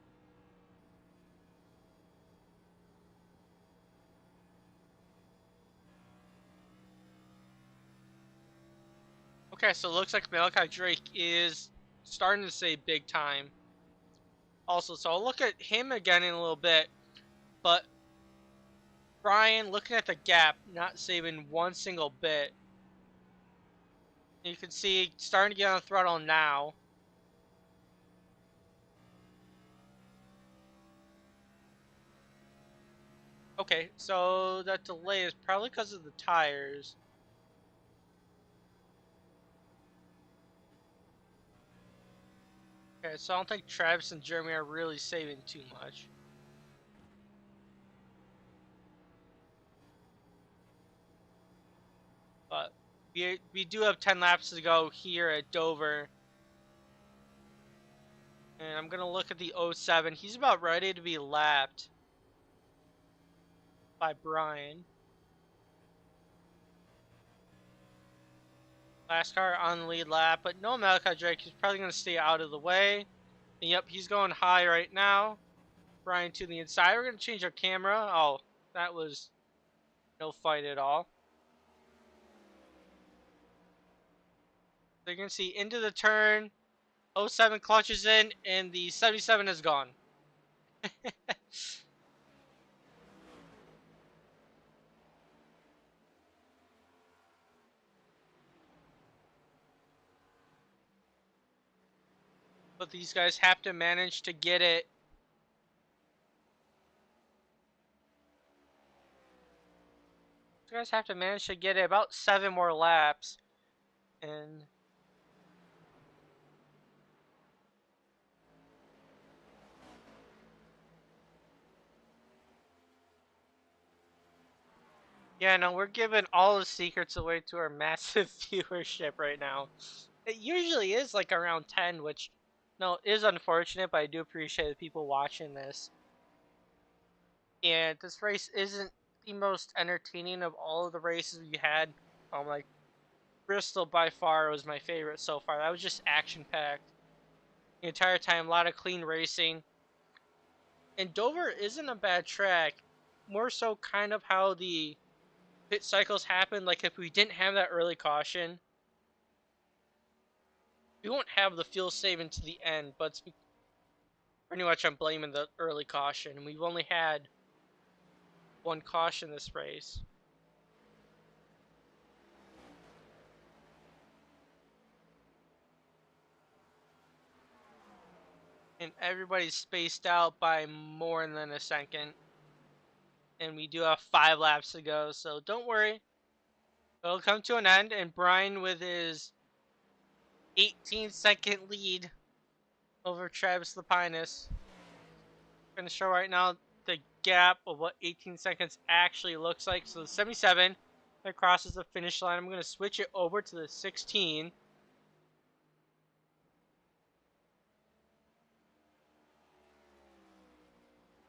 Okay, so it looks like Malachi Drake is starting to save big time. Also, so I'll look at him again in a little bit. But Brian, looking at the gap, not saving one single bit. You can see starting to get on the throttle now. Okay, so that delay is probably because of the tires. Okay, so I don't think Travis and Jeremy are really saving too much. But we do have 10 laps to go here at Dover. And I'm going to look at the 07. He's about ready to be lapped by Brian. Last car on the lead lap, but no Malachi Drake. He's probably going to stay out of the way. And yep, he's going high right now. Brian to the inside. We're going to change our camera. Oh, that was no fight at all. So you can see into the turn. 07 clutches in, and the 77 is gone. But these guys have to manage to get it. These guys have to manage to get it about 7 more laps. And yeah, no, we're giving all the secrets away to our massive viewership right now. It usually is like around 10, which no, is unfortunate, but I do appreciate the people watching this. And this race isn't the most entertaining of all of the races we had. Like Bristol by far was my favorite so far. That was just action-packed the entire time. A lot of clean racing. And Dover isn't a bad track. More so kind of how the pit cycles happen. Like if we didn't have that early caution, we won't have the fuel saving to the end. But it's pretty much I'm blaming the early caution. We've only had one caution this race. And everybody's spaced out by more than a second. And we do have 5 laps to go, so don't worry. It'll come to an end, and Brian with his 18-second lead over Travis Lapinus. I'm going to show right now the gap of what 18 seconds actually looks like. So the 77 that crosses the finish line. I'm going to switch it over to the 16.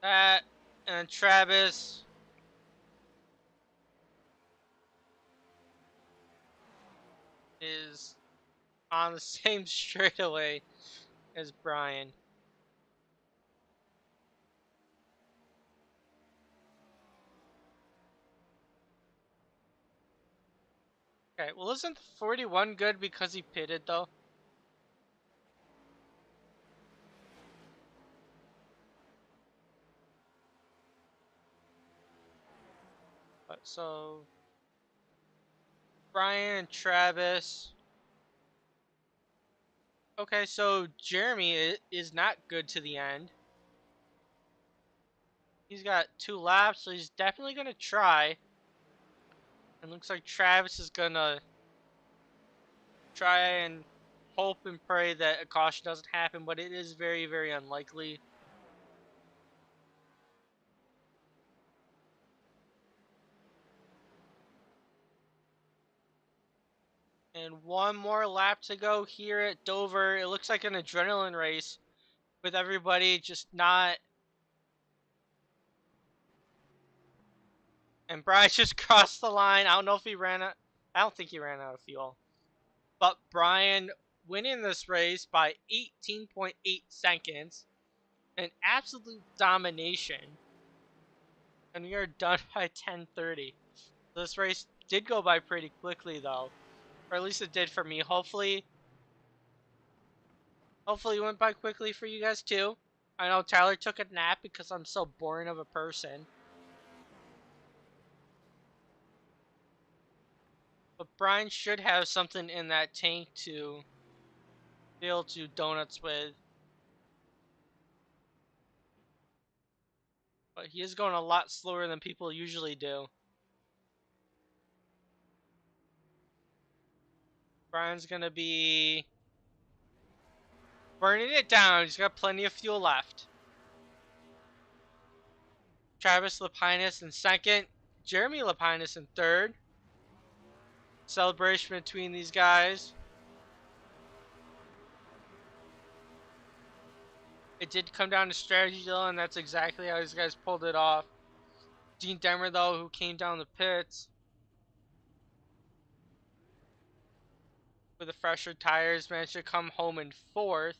That and Travis is on the same straightaway as Brian. Okay, well, isn't 41 good because he pitted though? But so Brian and Travis. Okay, so Jeremy is not good to the end. He's got 2 laps, so he's definitely gonna try. And looks like Travis is gonna try and hope and pray that a caution doesn't happen, but it is very, very unlikely. And 1 more lap to go here at Dover. It looks like an adrenaline race with everybody just not. And Brian just crossed the line. I don't know if he ran out. I don't think he ran out of fuel. But Brian winning this race by 18.8 seconds. An absolute domination. And we are done by 10:30. This race did go by pretty quickly though. Or at least it did for me. Hopefully it went by quickly for you guys too. I know Tyler took a nap because I'm so boring of a person. But Brian should have something in that tank to be able to donuts with. But he is going a lot slower than people usually do. Brian's going to be burning it down. He's got plenty of fuel left. Travis Lapinus in second. Jeremy Lapinus in third. Celebration between these guys. It did come down to strategy though, and that's exactly how these guys pulled it off. Dean Demmer though, who came down the pits with the fresher tires, managed to come home in fourth,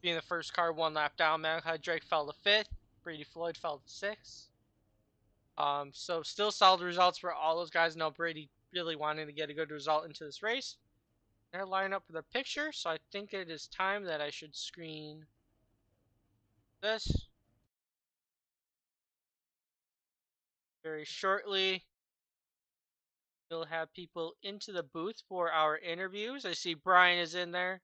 being the first car 1 lap down. Malachi Drake fell to fifth. Brady Floyd fell to sixth. So still solid results for all those guys. Now Brady really wanting to get a good result into this race. They're lining up for the picture, so I think it is time that I should screen this very shortly. We'll have people into the booth for our interviews. I see Brian is in there.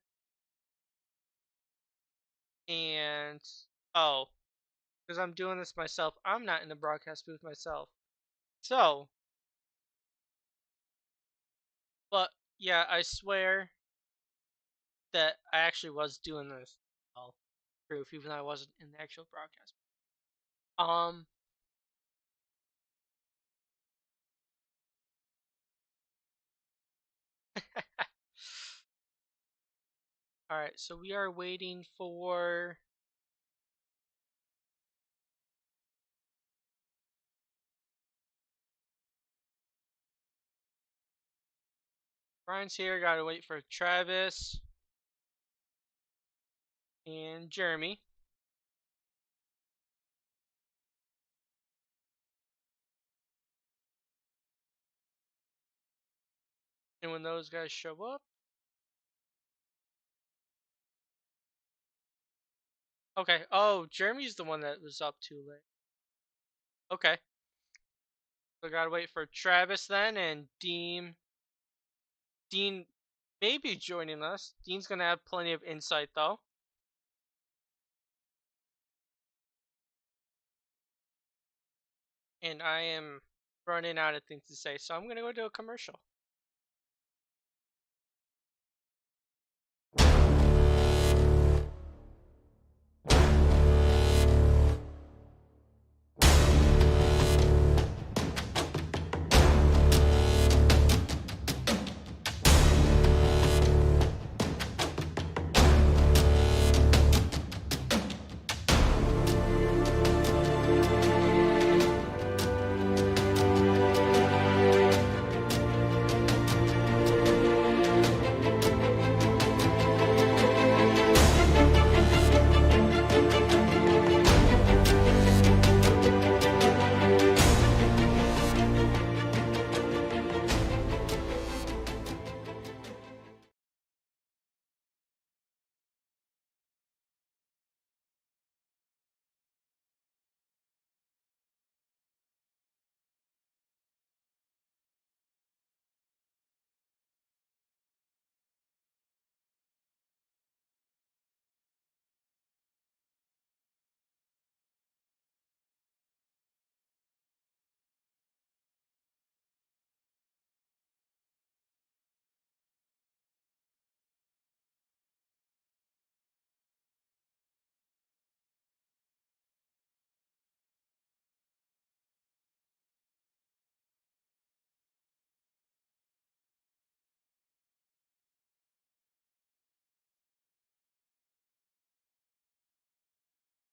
And, oh, because I'm doing this myself, I'm not in the broadcast booth myself. So, but yeah, I swear that I actually was doing this. Well, proof, even though I wasn't in the actual broadcast. Alright, so we are waiting for Brian's here, gotta wait for Travis and Jeremy. And when those guys show up. Okay, oh, Jeremy's the one that was up too late. Okay. So gotta wait for Travis then, and Dean may be joining us. Dean's gonna have plenty of insight though. And I am running out of things to say, so I'm gonna go to a commercial.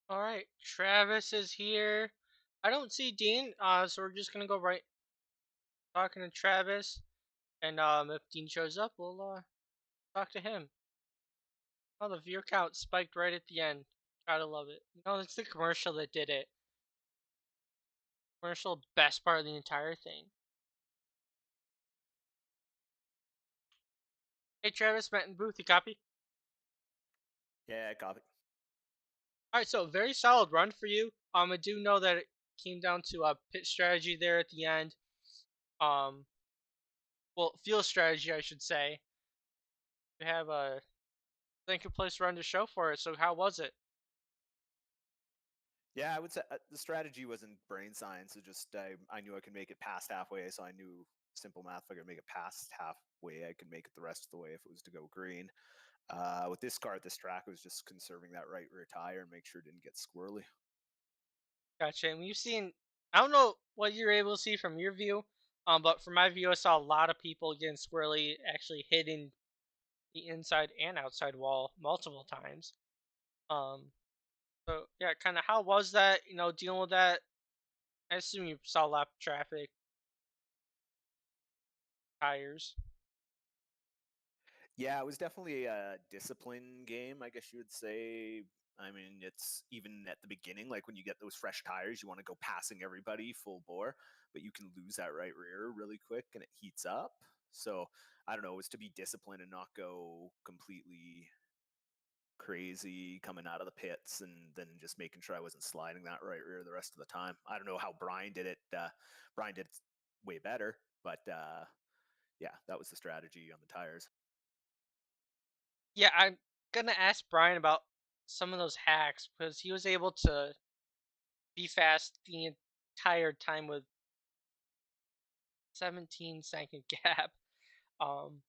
All right, Travis is here. I don't see Dean, so we're just gonna go right talking to Travis, and if Dean shows up, we'll talk to him. Oh, the viewer count spiked right at the end. Gotta love it. It's the commercial that did it. Commercial, best part of the entire thing. Hey, Travis, Matt and Booth, you copy? Yeah, copy. All right, so very solid run for you. I do know that it came down to a pit strategy there at the end. Um, well, fuel strategy, I should say. You have a second place run to show for it. So how was it? Yeah, I would say the strategy wasn't brain science. It just I knew I could make it past halfway, so I knew simple math. If I could make it past halfway, I could make it the rest of the way if it was to go green. With this car at this track, it was just conserving that right rear tire and make sure it didn't get squirrely. Gotcha. And we've seen. I don't know what you're able to see from your view, but from my view, I saw a lot of people getting squirrely, actually hitting the inside and outside wall multiple times. Um, so yeah, kind of how was that? Dealing with that. I assume you saw a lot of traffic, tires. Yeah, it was definitely a discipline game, I guess you would say. I mean, it's even at the beginning, like when you get those fresh tires, you want to go passing everybody full bore, but you can lose that right rear really quick and it heats up. So I don't know, it was to be disciplined and not go completely crazy coming out of the pits and then just making sure I wasn't sliding that right rear the rest of the time. I don't know how Brian did it. Brian did it way better, but yeah, that was the strategy on the tires. Yeah, I'm gonna ask Brian about some of those hacks because he was able to be fast the entire time with 17-second gap. Um,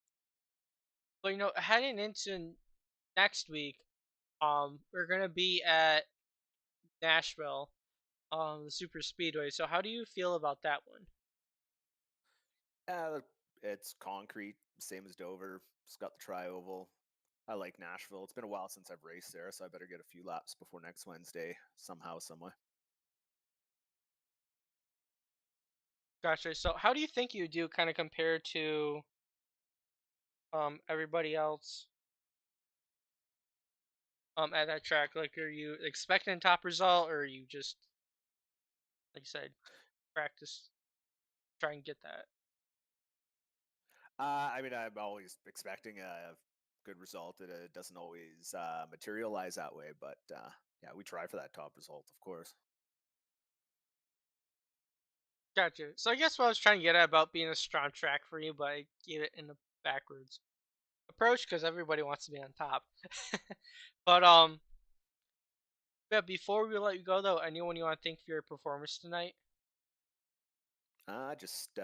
but heading into next week, we're gonna be at Nashville, the Super Speedway. So how do you feel about that one? It's concrete, same as Dover. It's got the tri-oval. I like Nashville. It's been a while since I've raced there, so I better get a few laps before next Wednesday, somehow, someway. Gotcha. So how do you think you do kind of compared to everybody else at that track? Like, are you expecting a top result, or are you just, like you said, practice, try and get that? I mean, I'm always expecting a good result. It doesn't always materialize that way, but yeah, we try for that top result, of course. Gotcha. So I guess what I was trying to get at about being a strong track for you, but I gave it in the backwards approach because everybody wants to be on top. But yeah. Before we let you go though, anyone you want to thank for your performance tonight? Just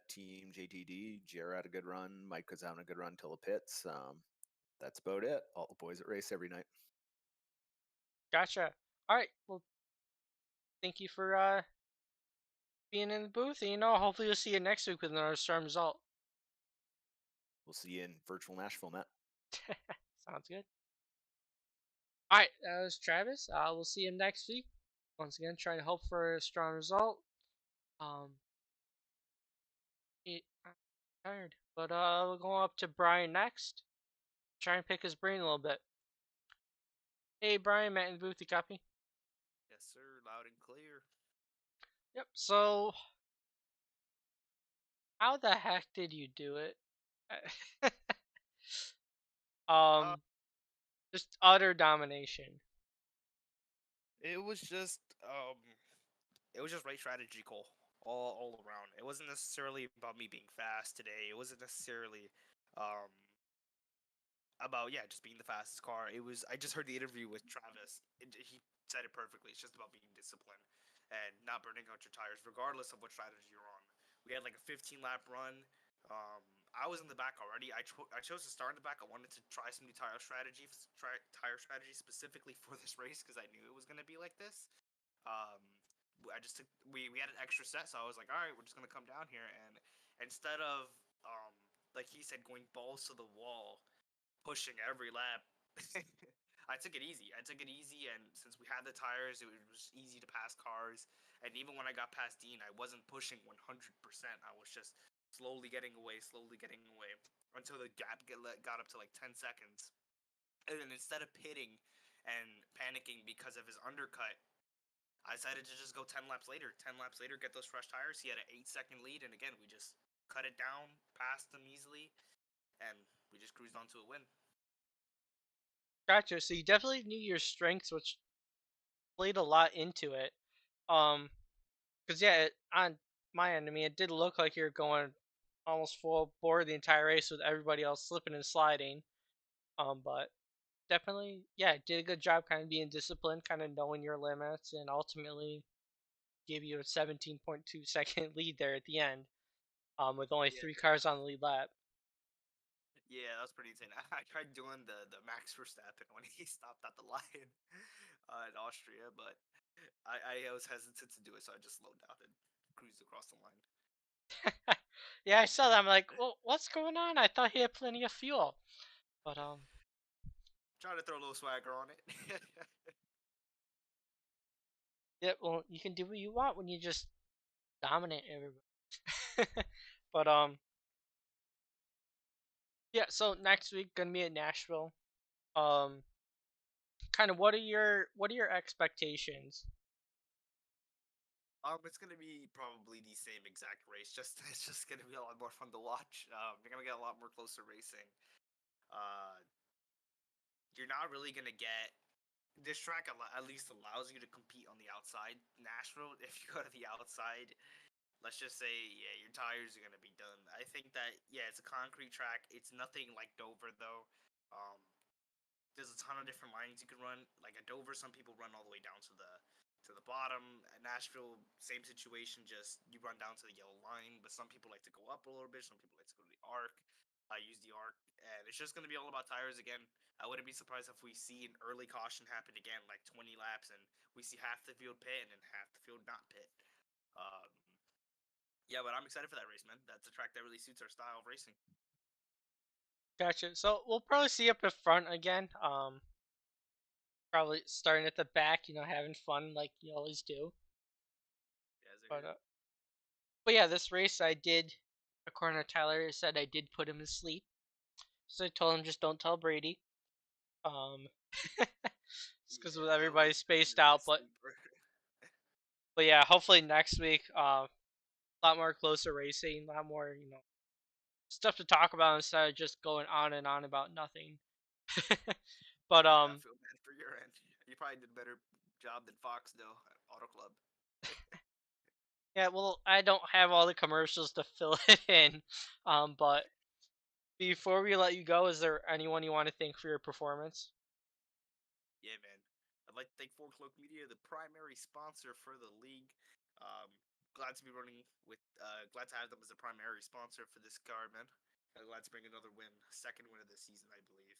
Team JTD. Jer had a good run. Mike was having a good run till the pits. That's about it. All the boys that race every night. Gotcha. All right. Well, thank you for being in the booth, and hopefully we'll see you next week with another strong result. We'll see you in virtual Nashville, Matt. Sounds good. All right, that was Travis. We'll see him next week. Once again, trying to hope for a strong result. Um, I'm tired, but we'll go up to Brian next. Try and pick his brain a little bit. Hey, Brian, Matt in the booth, you copy? Yes, sir. Loud and clear. Yep. So, how the heck did you do it? Uh, um, just utter domination. it was just it was just right strategy call all around. It wasn't necessarily about me being fast today. It wasn't necessarily um about just being the fastest car. It was I just heard the interview with Travis. He said it perfectly. It's just about being disciplined and not burning out your tires, regardless of what strategy you're on. We had like a 15 lap run. I was in the back already. I chose to start in the back. I wanted to try some new tire strategy specifically for this race because I knew it was going to be like this. Um, I just took we had an extra set, so I was like, all right, we're just gonna come down here and instead of like he said, going balls to the wall, pushing every lap. I took it easy. And since we had the tires, it was easy to pass cars. And even when I got past Dean, I wasn't pushing 100%. I was just slowly getting away, until the gap got up to like 10 seconds. And then instead of pitting and panicking because of his undercut, I decided to just go 10 laps later. 10 laps later, get those fresh tires. He had an 8-second lead, and again, we just cut it down, passed him easily, and we just cruised on to a win. Gotcha. So you definitely knew your strengths, which played a lot into it. Because yeah, on my end, I mean, it did look like you were going almost full bore the entire race with everybody else slipping and sliding. But definitely, yeah, did a good job kind of being disciplined, kind of knowing your limits, and ultimately gave you a 17.2-second lead there at the end. With only Yeah, 3 cars on the lead lap. yeah, that was pretty insane. I tried doing the Max Verstappen when he stopped at the line in Austria, but I was hesitant to do it, so I just slowed down and cruised across the line. Yeah, I saw that. I'm like, well, what's going on? I thought he had plenty of fuel. But Trying to throw a little swagger on it. yeah, well, you can do what you want when you just dominate everybody. But yeah. So next week gonna be at Nashville. Um, kind of what are your expectations? It's gonna be probably the same exact race. Just it's just gonna be a lot more fun to watch. You're gonna get a lot more closer racing. Uh, you're not really gonna get this track at least allows you to compete on the outside. Nashville, if you go to the outside, let's just say, yeah, your tires are gonna be done. I think that yeah, it's a concrete track. It's nothing like Dover though. Um, there's a ton of different lines you can run. Like at Dover, some people run all the way down to the bottom. At Nashville, same situation. Just you run down to the yellow line, but some people like to go up a little bit. Some people like to go to the arc. I use the arc, and it's just gonna be all about tires again. I wouldn't be surprised if we see an early caution happen again, like 20 laps, and we see half the field pit and then half the field not pit. Um, yeah, but I'm excited for that race, man. That's a track that really suits our style of racing. Gotcha. So we'll probably see up at front again. Probably starting at the back, having fun like you always do. Yeah, But yeah, this race I did, according to Tyler, said I did put him to sleep. So I told him just don't tell Brady. Um, just because with yeah, a everybody spaced little out, bit but sleeper. yeah, hopefully next week, a lot more closer racing, a lot more stuff to talk about instead of just going on and on about nothing. But Yeah, I feel bad for your end. You probably did a better job than Fox though at Auto Club. yeah, well, I don't have all the commercials to fill it in. But before we let you go, is there anyone you want to thank for your performance? Yeah, man. I'd like to thank Four Cloak Media, the primary sponsor for the league. Um, glad to be running with. Glad to have them as a primary sponsor for this card, man. Glad to bring another win, second win of the season, I believe.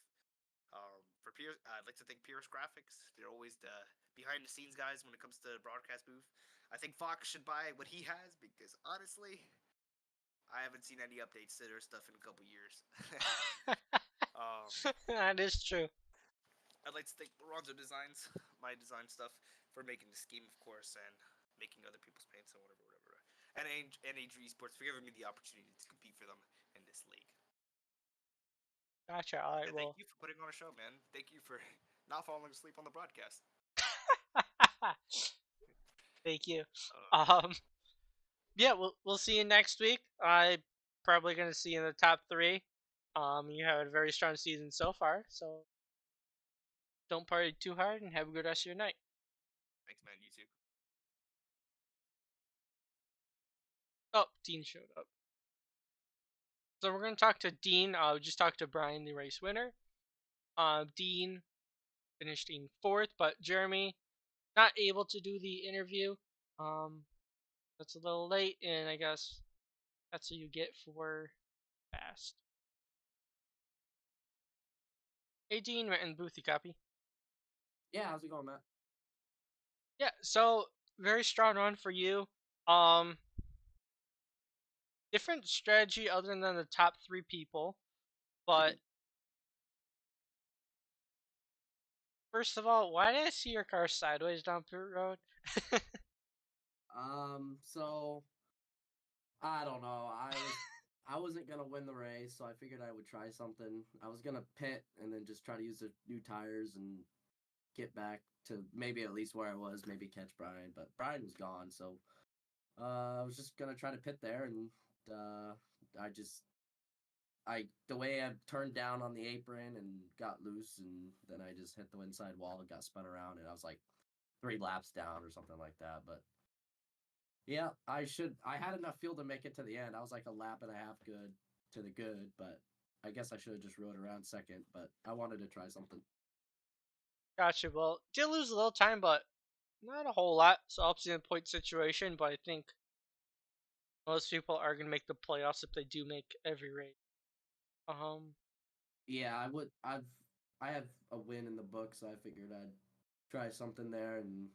For Pierce, I'd like to thank Pierce Graphics. They're always the behind the scenes guys when it comes to the broadcast booth. I think Fox should buy what he has because honestly, I haven't seen any updates to their stuff in a couple years. um, That is true. I'd like to thank Lorenzo Designs, my design stuff, for making the scheme, of course, and making other people's paints and whatever. And AG Esports for giving me the opportunity to compete for them in this league. Gotcha. All right. And thank Well, you for putting on a show, man. Thank you for not falling asleep on the broadcast. thank you. Man. Um, yeah, we'll see you next week. I probably gonna see you in the top 3. You have a very strong season so far, so don't party too hard and have a good rest of your night. Thanks, man. You too. Oh, Dean showed up. So we're gonna talk to Dean. We just talked to Brian, the race winner. Dean finished in 4th, but Jeremy not able to do the interview. Um, that's a little late, and I guess that's what you get for fast. Hey, Dean, and Booth, you copy? Yeah, how's it going, Matt? Yeah, so very strong run for you. Um, different strategy other than the top 3 people, but First of all, why did I see your car sideways down pit road? So I don't know. I wasn't gonna win the race, so I figured I would try something. I was gonna pit and then just try to use the new tires and get back to maybe at least where I was, maybe catch Brian, but Brian was gone, so I was just gonna try to pit there, and uh, I just I the way I turned down on the apron and got loose, and then I just hit the inside wall and got spun around, and I was like 3 laps down or something like that. But yeah, I had enough fuel to make it to the end. I was like a lap and a half good to the good, but I guess I should have just rode around second. But I wanted to try something. Gotcha. Well, did lose a little time, but not a whole lot. So helps you in the point situation, but I think most people are gonna make the playoffs if they do make every race. Um, Yeah, I would. I have a win in the book, so I figured I'd try something there, and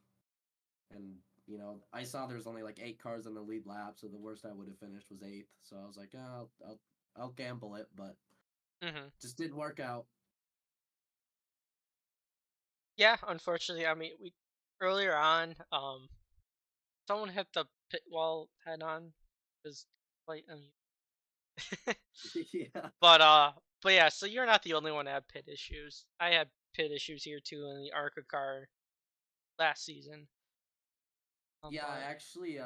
I saw there's only like 8 cars in the lead lap, so the worst I would have finished was eighth. So I was like, oh, I'll gamble it, but hmm just didn't work out. Yeah, unfortunately, I mean, we earlier on, someone hit the pit wall head on. It was quite amusing. Yeah. But uh, but yeah, so you're not the only one to have pit issues. I had pit issues here too in the ARCA car last season. Yeah, I But actually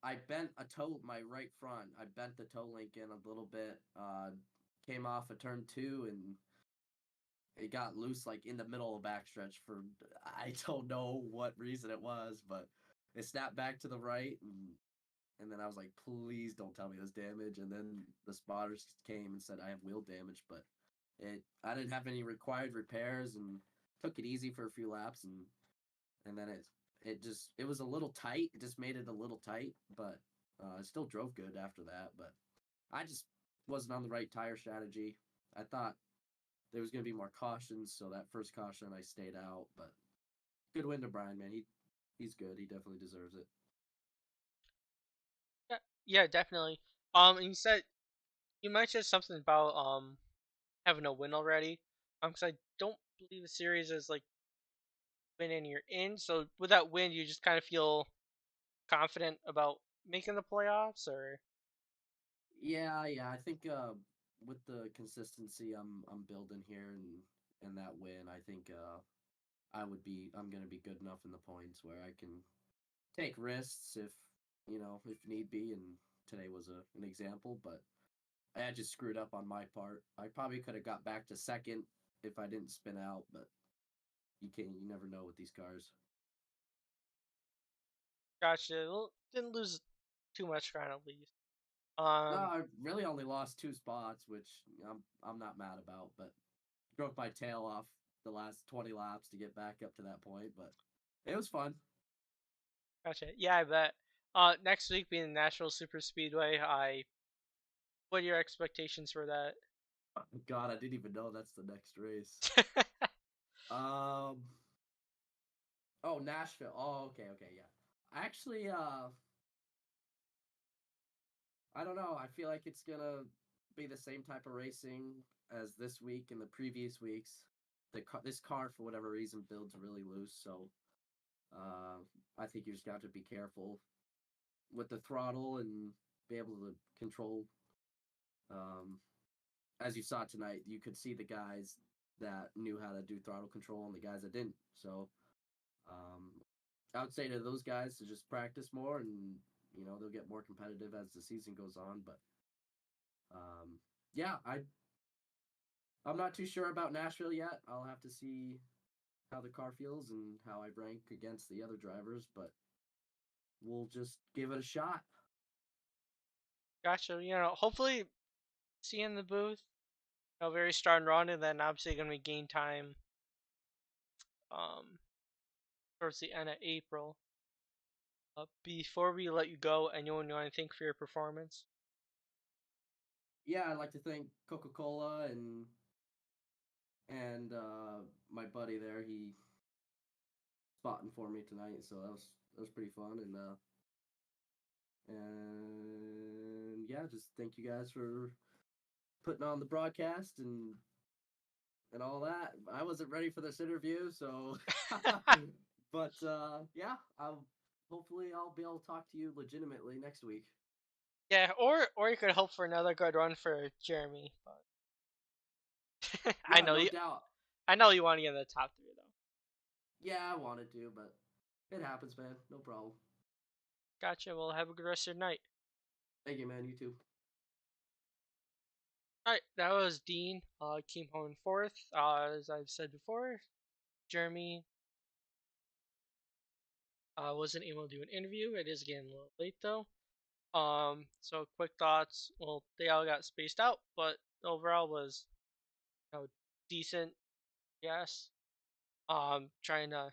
I bent a toe my right front. I bent the toe link in a little bit. Came off a turn 2 and it got loose like in the middle of backstretch for I don't know what reason it was, but it snapped back to the right and then I was like, please don't tell me this damage. And then the spotters came and said I have wheel damage, but I didn't have any required repairs and took it easy for a few laps and then it was a little tight. It just made it a little tight, but I still drove good after that. But I just wasn't on the right tire strategy. I thought there was going to be more cautions, so that first caution I stayed out. But good win to Brian, man. He's good. He definitely deserves it. yeah, yeah, definitely. And you said you mentioned something about having a win already. Because I don't believe the series is like win and you're in. So with that win, you just kind of feel confident about making the playoffs, or Yeah. I think with the consistency I'm building here and that win, I think I'm gonna be good enough in the points where I can take risks if need be. And today was an example, but I just screwed up on my part. I probably could have got back to second if I didn't spin out, but you never know with these cars. gotcha. Well, didn't lose too much ground at least. No, Um, I really only lost 2 spots, which I'm not mad about, but broke my tail off the last 20 laps to get back up to that point, but it was fun. gotcha. Yeah, I bet. Next week being the National Super Speedway, what are your expectations for that? God, I didn't even know that's the next race. Um, oh, Nashville. Oh, okay, yeah. Actually, I don't know. I feel like it's gonna be the same type of racing as this week and the previous weeks. This car, for whatever reason, builds really loose, so uh, I think you just got to be careful with the throttle and be able to control. Um, as you saw tonight, you could see the guys that knew how to do throttle control and the guys that didn't. So um, I would say to those guys to just practice more, and they'll get more competitive as the season goes on. But yeah, I'm not too sure about Nashville yet. I'll have to see how the car feels and how I rank against the other drivers, but we'll just give it a shot. Gotcha. Hopefully see you in the booth. Very start and run, and then obviously gonna be game time. Um, towards the end of April. Before we let you go, anyone you want to thank for your performance? Yeah, I'd like to thank Coca-Cola and my buddy there. He spotting for me tonight, so that was pretty fun. And yeah, just thank you guys for putting on the broadcast, and all that. I wasn't ready for this interview, so but yeah, hopefully I'll be able to talk to you legitimately next week. Yeah, or you could hope for another good run for Jeremy. But Yeah, no doubt. I know you want to get in the top 3 though. Yeah, I wanted to, but it happens, man. No problem. Gotcha. Well, have a good rest of your night. Thank you, man. You too. Alright, that was Dean. Came home in 4th. As I've said before, Jeremy wasn't able to do an interview. It is getting a little late though. So quick thoughts. Well, they all got spaced out, but overall was, decent. Yes. Trying to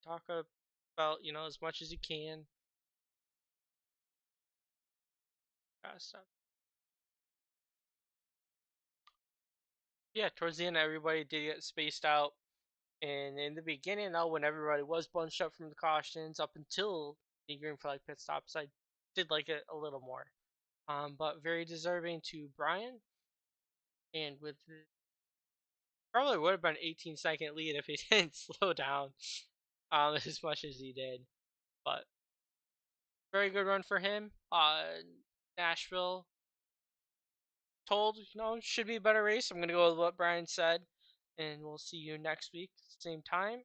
talk about as much as you can. Stuff. Yeah, towards the end, everybody did get spaced out. And in the beginning, though, when everybody was bunched up from the cautions up until the green flag pit stops, I did like it a little more. But very deserving to Brian. And with probably would have been an 18-second lead if he didn't slow down as much as he did. But very good run for him. Nashville told, should be a better race. I'm going to go with what Brian said. And we'll see you next week, same time.